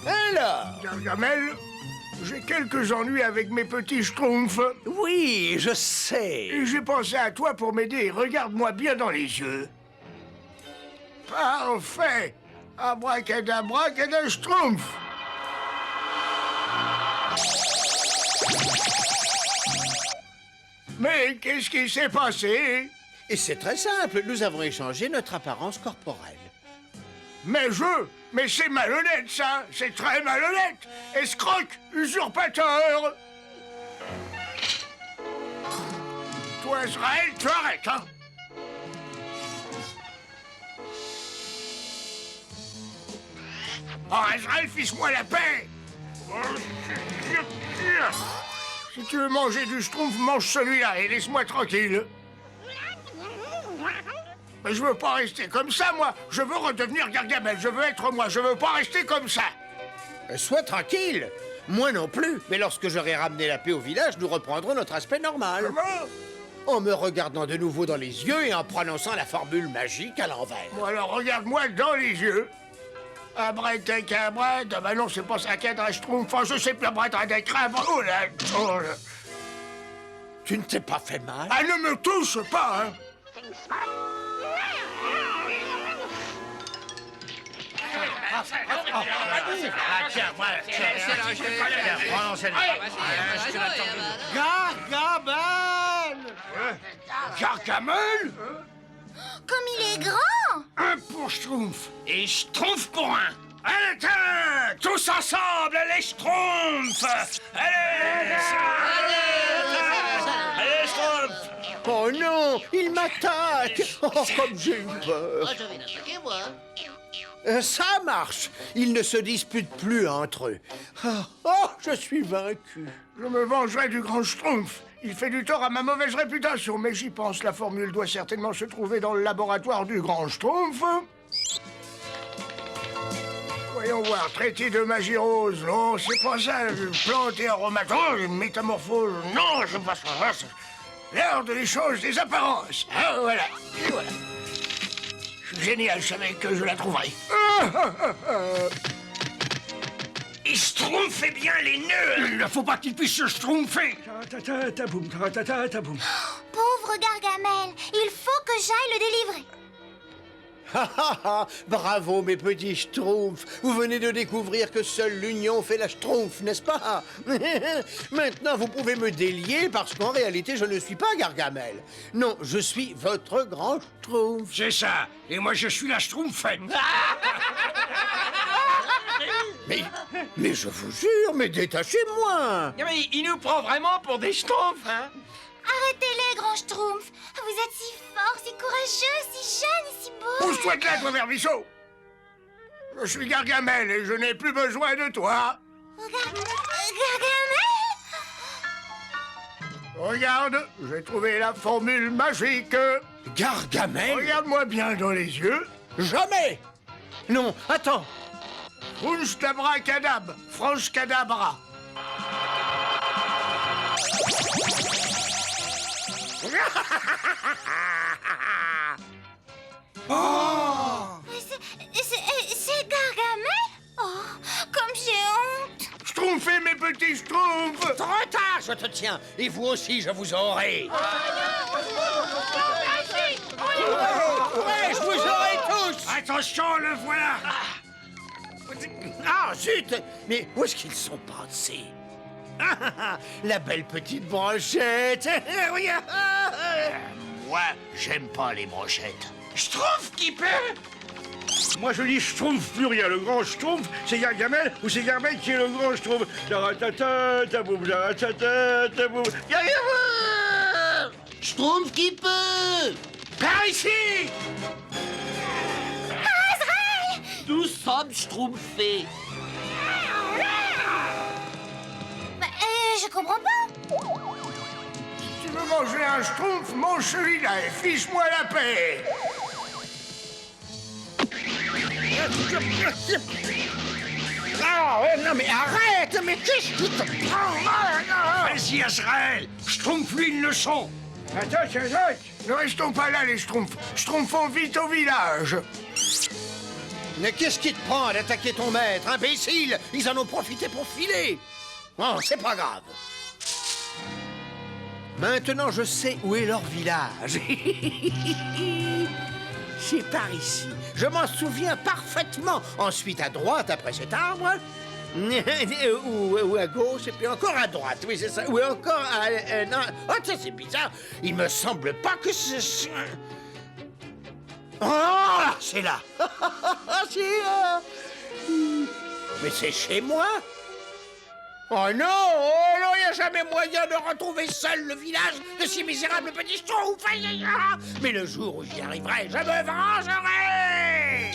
Alors? Gargamel, j'ai quelques ennuis avec mes petits Schtroumpfs. Oui, je sais. Et j'ai pensé à toi pour m'aider. Regarde-moi bien dans les yeux. Parfait. Abracadabra, Schtroumpf. Mais qu'est-ce qui s'est passé? Et c'est très simple, nous avons échangé notre apparence corporelle. Mais c'est malhonnête, ça. C'est très malhonnête. Escroc, usurpateur. Toi, Israël, tu arrêtes, hein? Oh, Israël, fiche-moi la paix. Si tu veux manger du Schtroumpf, mange celui-là et laisse-moi tranquille. Mais je veux pas rester comme ça, moi. Je veux redevenir Gargamel. Je veux être moi. Je veux pas rester comme ça. Sois tranquille. Moi non plus. Mais lorsque j'aurai ramené la paix au village, nous reprendrons notre aspect normal. Comment? En me regardant de nouveau dans les yeux et en prononçant la formule magique à l'envers. Bon, alors regarde-moi dans les yeux. Abracadabra. Bah non, c'est pas ça qu'un Schtroumpf. Enfin, je sais plus, abracadabra. Oh là, oh là. Tu ne t'es pas fait mal? Ah, ne me touche pas, hein. Gargamel! Gargamel? Comme il est grand! Un pour Schtroumpf et Schtroumpf pour un. Allez, tiens, tous ensemble, les Schtroumpfs! Allez! Allez, Schtroumpf! Oh non, il m'attaque! Oh, comme j'ai eu peur! Je vais l'attaquer, moi. Ça marche! Ils ne se disputent plus entre eux. Oh, je suis vaincu. Je me vengerai du grand Schtroumpf. Il fait du tort à ma mauvaise réputation, mais j'y pense. La formule doit certainement se trouver dans le laboratoire du grand Schtroumpf. Voyons voir, traité de magie rose. Non, c'est pas ça. Plante et aromatose, une métamorphose. Non, c'est pas ça. L'heure de l'échange des apparences. Ah, voilà. Et voilà. Je suis génial, je savais que je la trouverais. Il schtroumpfait bien les nœuds. Il ne faut pas qu'il puisse se schtroumpfer. Pauvre Gargamel, il faut que j'aille le délivrer. Bravo, mes petits Schtroumpfs. Vous venez de découvrir que seule l'union fait la Schtroumpf, n'est-ce pas? Maintenant, vous pouvez me délier parce qu'en réalité, je ne suis pas Gargamel. Non, je suis votre grand Schtroumpf. C'est ça. Et moi, je suis la Schtroumpfette. Mais je vous jure, mais détachez-moi. Mais il nous prend vraiment pour des Schtroumpfs, hein? Arrêtez-les, grand Schtroumpf. Vous êtes si fort, si courageux, si jeune et si beau. Pousse-toi de là, toi, Vermisseau. Je suis Gargamel et je n'ai plus besoin de toi. Gargamel? Regarde, j'ai trouvé la formule magique. Gargamel? Regarde-moi bien dans les yeux. Jamais! Non, attends. Frunch'tabracadab, Franch'cadabra. C'est Gargamel? Oh, comme j'ai honte. Schtroumpfez mes petits schtroumpfs. Trop tard, je te tiens. Et vous aussi, je vous aurai. Ouais, je vous aurai tous. Attention, le voilà. Ah, zut! Mais où est-ce qu'ils sont passés? La belle petite brochette. Regarde. Moi, j'aime pas les brochettes. Schtroumpf qui peut. Moi, je dis Schtroumpf pluriel. Le grand Schtroumpf, c'est Gargamel ou c'est Gargamel qui est le grand Schtroumpf. Taratata, taboum, taratata, taboum. Schtroumpf qui peut. Par ici. Nous sommes schtroumpfés. Je comprends pas. Si tu veux manger un schtroumpf, mange celui-là et fiche-moi la paix. Non, mais arrête! Mais qu'est-ce qui te prend? Vas-y, Azraël. Schtroumpf-lui une leçon. Attends. Ne restons pas là, les schtroumpfs. Schtroumpfons vite au village. Mais qu'est-ce qui te prend d'attaquer ton maître, imbécile? Ils en ont profité pour filer. Oh, c'est pas grave. Maintenant, je sais où est leur village. C'est par ici. Je m'en souviens parfaitement. Ensuite, à droite, après cet arbre. ou à gauche, et puis encore à droite. Oui, c'est ça. Ou encore à... non. Oh, ça, c'est bizarre. Il me semble pas que ce... Oh, c'est là. C'est là. Mais c'est chez moi. Oh non, il n'y a jamais moyen de retrouver seul le village de ces misérables petits schtroumpfs. Mais le jour où j'y arriverai, je me vengerai.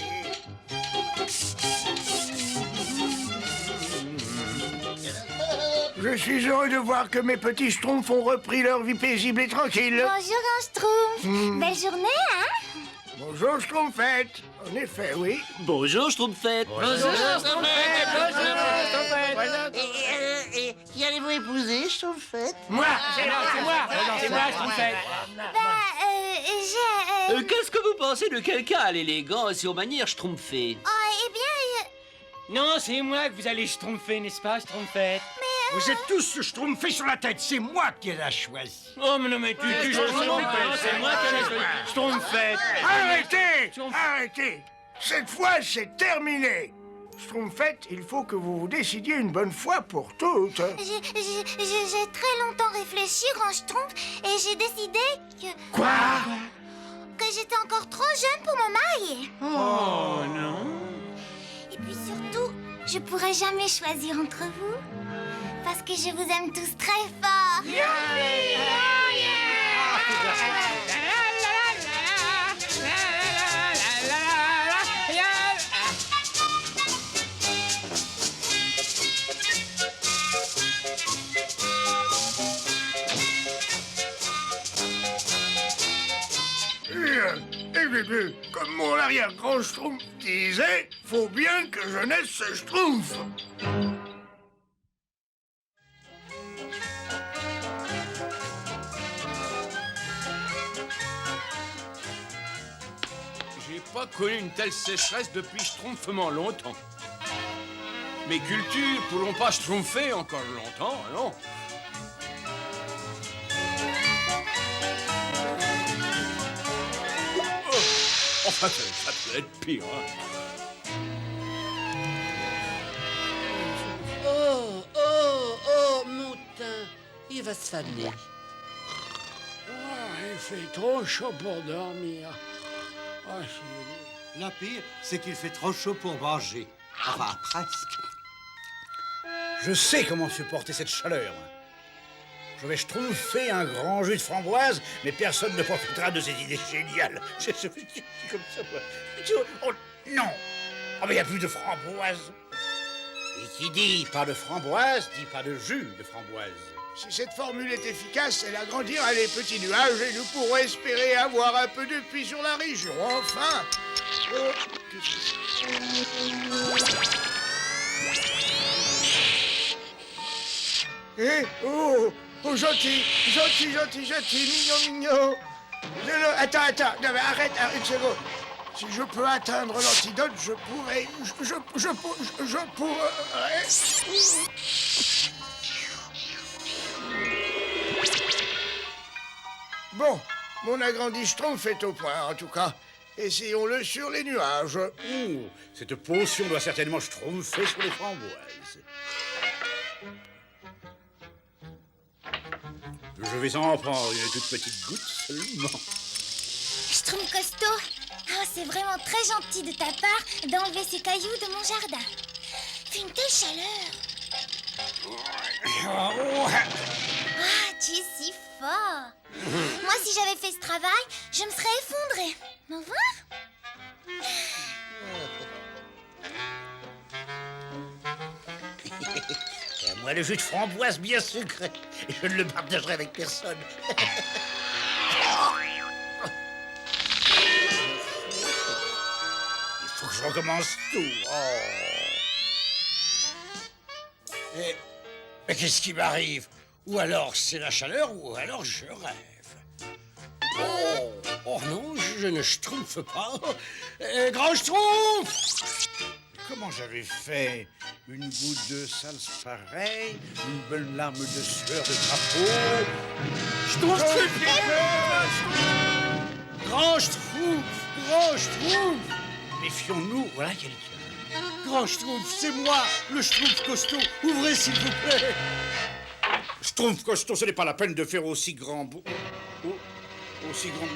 Je suis heureux de voir que mes petits schtroumpfs ont repris leur vie paisible et tranquille. Bonjour, un schtroumpf. Belle journée, hein? Bonjour, Schtroumpfette. En effet, oui. Bonjour, Schtroumpfette. Bonjour, Et qui allez-vous épouser, Schtroumpfette? Moi, c'est moi, Schtroumpfette. J'ai... Qu'est-ce que vous pensez de quelqu'un à l'élégance et aux manières schtroumpfées? Oh, eh bien... Non, c'est moi que vous allez schtroumpfer, n'est-ce pas, Schtroumpfette? Vous êtes tous schtroumpfés sur la tête. C'est moi qui l'ai choisi. Oh, mais non, mais tu Schtroumpfette, c'est moi qui l'ai choisi. Schtroumpfette. Arrêtez. Cette fois, c'est terminé. Schtroumpfette, il faut que vous vous décidiez une bonne fois pour toutes. J'ai très longtemps réfléchi, grand schtroumpf, et j'ai décidé que... Quoi? Que j'étais encore trop jeune pour me marier. Oh, non. Et puis surtout, je pourrais jamais choisir entre vous, parce que je vous aime tous très fort. Comme mon arrière-grand schtroumpf disait, faut bien que je naisse ce schtroumpf. J'ai pas connu une telle sécheresse depuis schtroumpfement longtemps. Mes cultures pourront pas schtroumpfer encore longtemps, non? Enfin, ça peut être pire, hein. Oh, Moutin, il va se faner. Il fait trop chaud pour dormir. Le pire, c'est qu'il fait trop chaud pour manger. Enfin, presque. Je sais comment supporter cette chaleur. Je vais schtroumpfer un grand jus de framboise, mais personne ne profitera de cette idée géniale. C'est comme ça, moi. Oh, non. Ah, mais il n'y a plus de framboise. Et qui dit pas de framboise, dit pas de jus de framboise. Si cette formule est efficace, elle agrandira les petits nuages et nous pourrons espérer avoir un peu de pluie sur la région. Enfin. Oh, oh, gentil, mignon. Non, attends, non, mais arrête, une seconde. Si je peux atteindre l'antidote, je pourrais. Je pourrais. Bon, mon agrandi schtroumpf est au point, en tout cas. Essayons-le sur les nuages. Oh, cette potion doit certainement schtroumpfer sur les framboises. Je vais en prendre une toute petite goutte seulement. Schtroumpf costaud, oh, c'est vraiment très gentil de ta part d'enlever ces cailloux de mon jardin. Fait une telle chaleur. Ah, tu es si fort. Moi, si j'avais fait ce travail, je me serais effondrée. Au revoir. Et à moi, le jus de framboise bien sucré. Et je ne le partagerai avec personne. Il faut que je recommence tout. Oh. Mais qu'est-ce qui m'arrive? Ou alors c'est la chaleur, ou alors je rêve. Oh non, je ne schtroumpfe pas. Grand schtroumpf! Comment j'avais fait? Une goutte de salse pareille, une bonne larme de sueur de drapeau. Schtroumpf! Grand schtroumpf! Grand schtroumpf! Méfions-nous, voilà quelqu'un. Grand schtroumpf, c'est moi, le schtroumpf costaud. Ouvrez, s'il vous plaît. Schtroumpf costaud, ce n'est pas la peine de faire aussi grand bout. Aussi grand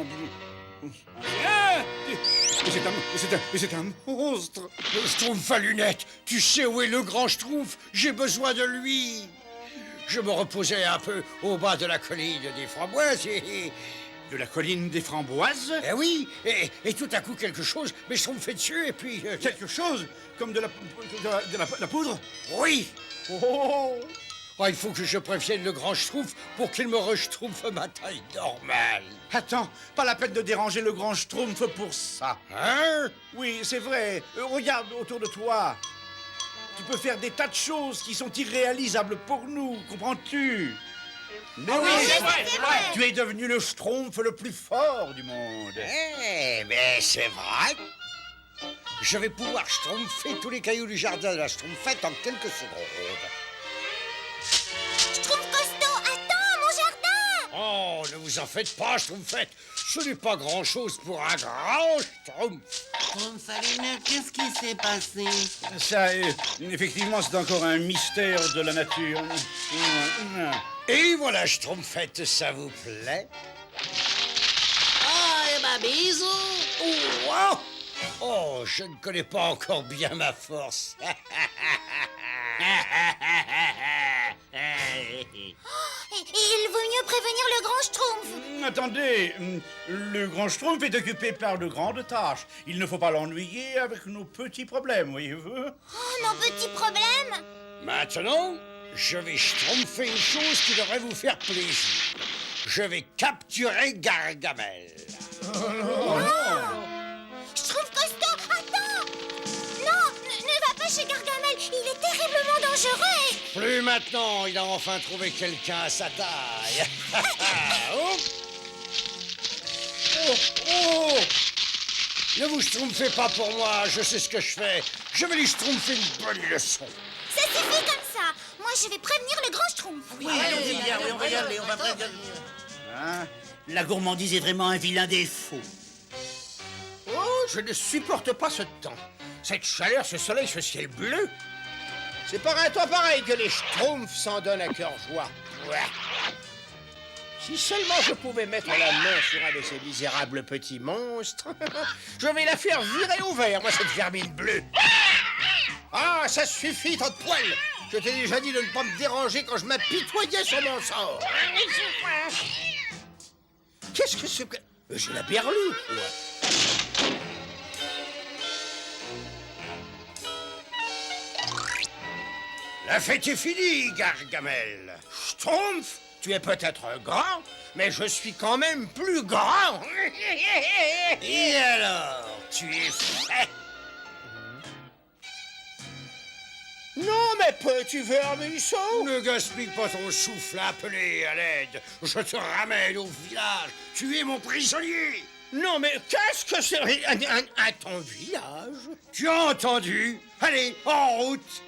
bout. Ah! Mais c'est un monstre. Schtroumpf à lunettes, tu sais où est le grand schtroumpf? J'ai besoin de lui. Je me reposais un peu au bas de la colline des framboises et... De la colline des framboises? Eh oui, et tout à coup quelque chose, mais je me fait dessus et puis... Quelque chose? Comme de la poudre? Oui. Oh, il faut que je prévienne le grand schtroumpf pour qu'il me reschtroumpfe ma taille normale. Attends, pas la peine de déranger le grand schtroumpf pour ça. Hein? Oui, c'est vrai. Regarde autour de toi. Tu peux faire des tas de choses qui sont irréalisables pour nous, comprends-tu? Mais oui, c'est vrai. Tu es devenu le schtroumpf le plus fort du monde. Eh, mais c'est vrai. Je vais pouvoir schtroumpfer tous les cailloux du jardin de la schtroumpfette en quelques secondes. Schtroumpf costaud, attends, mon jardin! Oh, ne vous en faites pas, schtroumpfette. Ce n'est pas grand-chose pour un grand schtroumpf. Schtroumpf à lunettes, qu'est-ce qui s'est passé? Ça, effectivement, c'est encore un mystère de la nature. Et voilà, schtroumpfette, ça vous plaît? Ah, et bah bisous! Oh, je ne connais pas encore bien ma force. Il vaut mieux prévenir le grand schtroumpf. Attendez, le grand schtroumpf est occupé par de grandes tâches. Il ne faut pas l'ennuyer avec nos petits problèmes, voyez-vous. Oh, nos petits problèmes? Maintenant, je vais schtroumpfer une chose qui devrait vous faire plaisir. Je vais capturer Gargamel. Schtroumpf costaud, attends! Non, ne va pas chez Gargamel, il est terriblement dangereux. Plus maintenant, il a enfin trouvé quelqu'un à sa taille. Ne vous schtroumpfez pas pour moi, je sais ce que je fais. Je vais lui schtroumpfer une bonne leçon. Ça suffit comme ça. Moi, je vais prévenir le grand schtroumpf. Oui, on va y aller, on va prévenir. Hein? La gourmandise est vraiment un vilain défaut. Oh, je ne supporte pas ce temps. Cette chaleur, ce soleil, ce ciel bleu. C'est par un temps pareil que les schtroumpfs s'en donnent à cœur joie. Ouais. Si seulement je pouvais mettre la main sur un de ces misérables petits monstres. Je vais la faire virer au vert, moi, cette vermine bleue. Ah, ça suffit, tant de poils. Je t'ai déjà dit de ne pas me déranger quand je m'apitoyais sur mon sort. Qu'est-ce que c'est que... J'ai la berlue, quoi. La fête est finie, Gargamel. Schtroumpf, tu es peut-être grand, mais je suis quand même plus grand. Et alors, tu es fait? Non, mais petit vermisseau. Ne gaspille pas ton souffle à appeler à l'aide. Je te ramène au village. Tu es mon prisonnier. Non, mais qu'est-ce que c'est à ton village? Tu as entendu? Allez, en route.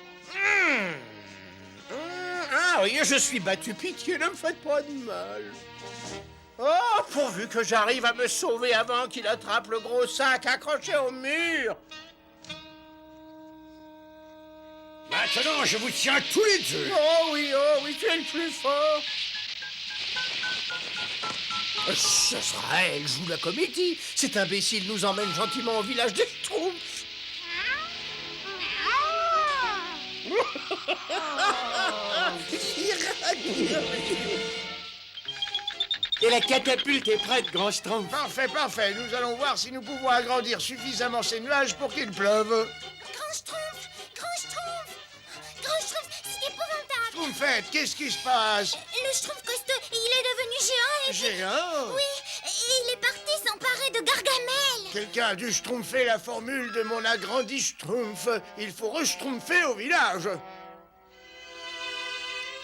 Ah oui, je suis battu, pitié, ne me faites pas de mal. Oh, pourvu que j'arrive à me sauver avant qu'il attrape le gros sac accroché au mur. Maintenant, je vous tiens tous les deux. Oh oui, tu es le plus fort. Azraël joue la comédie. Cet imbécile nous emmène gentiment au village des Schtroumpfs. Et la catapulte est prête, grand Schtroumpf. Parfait, parfait. Nous allons voir si nous pouvons agrandir suffisamment ces nuages pour qu'il pleuve. Grand Schtroumpf, c'est épouvantable. Schtroumpfette, qu'est-ce qui se passe? Le Schtroumpf costaud, il est devenu géant et... Géant? Oui, et il est parti s'emparer de Gargamel. Quelqu'un a dû schtroumpfer la formule de mon agrandi Schtroumpf. Il faut re-schtroumpfer au village.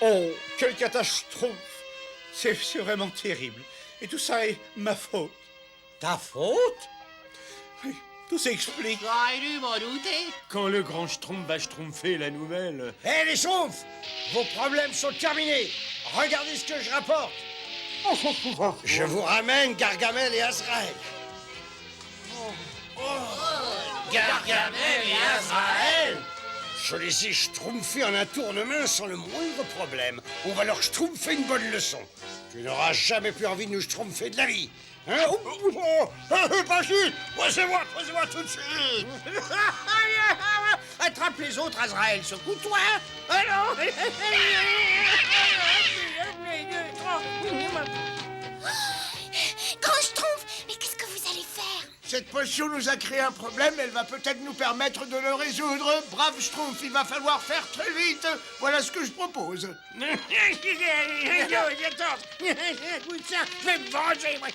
Oh, quel catastrophe! C'est vraiment terrible. Et tout ça est ma faute. Ta faute? Oui, tout s'explique. J'aurais dû m'en douter. Quand le grand Schtroumpf va schtroumpfer la nouvelle... Hé, les Schtroumpfs, vos problèmes sont terminés. Regardez ce que je rapporte. Je vous ramène Gargamel et Azraël. Gargamel et Azraël. Je les ai schtroumpfés en un tournement sans le moindre problème. On va leur schtroumpfer une bonne leçon. Tu n'auras jamais plus envie de nous schtroumpfer de la vie. Hein? Pas suite! Posez-moi tout de suite! Attrape les autres, Azraël, secoue-toi. Alors. Grand Schtroumpf, mais qu'est-ce que vous allez faire? Cette potion nous a créé un problème, elle va peut-être nous permettre de le résoudre. Brave Schtroumpf, il va falloir faire très vite. Voilà ce que je propose. Je vais me venger, moi.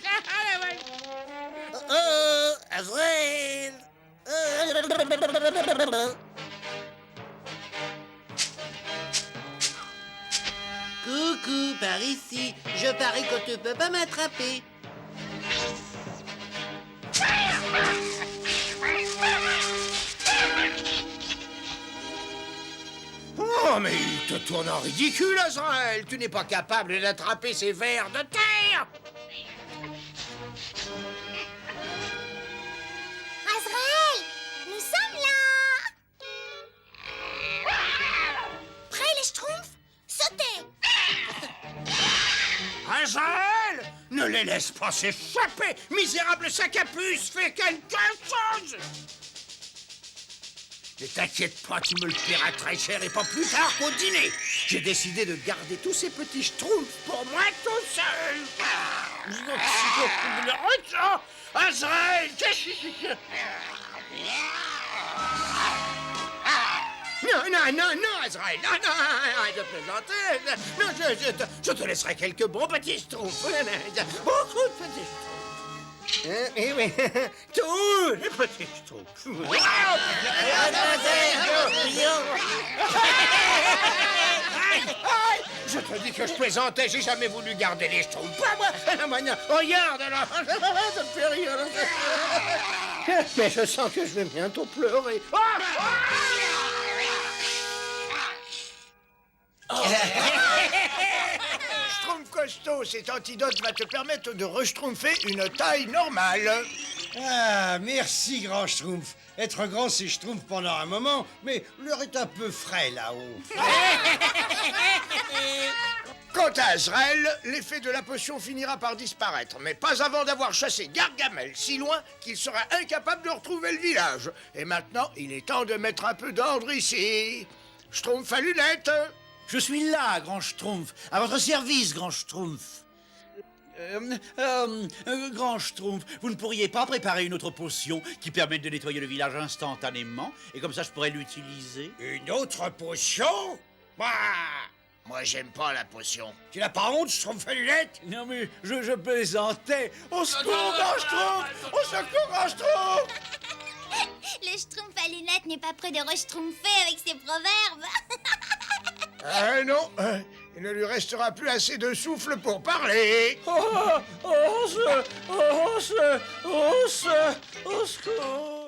Azraël. Coucou, par ici. Je parie qu'on ne peut pas m'attraper. Oh, mais il te tourne en ridicule, Azraël. Tu n'es pas capable d'attraper ces vers de terre. Azraël, nous sommes là. Prêts les Schtroumpfs? Sautez. Azraël, ne les laisse pas s'échapper. Misérable sac à puce, fais quelque chose. Ne t'inquiète pas, tu me le paieras très cher et pas plus tard qu'au dîner. J'ai décidé de garder tous ces petits schtroumpfs pour moi tout seul. Azraël, non, Azraël, non, arrête de plaisanter. Non, je te laisserai quelques bons petits schtroumpfs. Beaucoup de petits schtroumpfs. Eh oui, tous les petits schtroumpfs. Je te dis que je plaisantais, j'ai jamais voulu garder les schtroumpfs. Pas moi. Regarde là, ça me fait rire. Mais je sens que je vais bientôt pleurer. Schtroumpf costaud, cet antidote va te permettre de re-schtroumpfer une taille normale. Ah, merci, grand Schtroumpf. Être grand, c'est Schtroumpf pendant un moment, mais l'heure est un peu frais là-haut. Quant à Azraël, l'effet de la potion finira par disparaître, mais pas avant d'avoir chassé Gargamel si loin qu'il sera incapable de retrouver le village. Et maintenant, il est temps de mettre un peu d'ordre ici. Schtroumpf à lunettes. Je suis là, grand Schtroumpf. À votre service, grand Schtroumpf. Grand Schtroumpf, vous ne pourriez pas préparer une autre potion qui permette de nettoyer le village instantanément? Et comme ça, je pourrais l'utiliser? Une autre potion? Moi, j'aime pas la potion. Tu n'as pas honte, Schtroumpf à lunettes? Non mais je plaisantais. Au secours, grand Schtroumpf! Au secours, grand Schtroumpf! Le Schtroumpf à lunettes n'est pas prêt de re-schtroumpfer avec ses proverbes. Ah non, il ne lui restera plus assez de souffle pour parler. Au secours!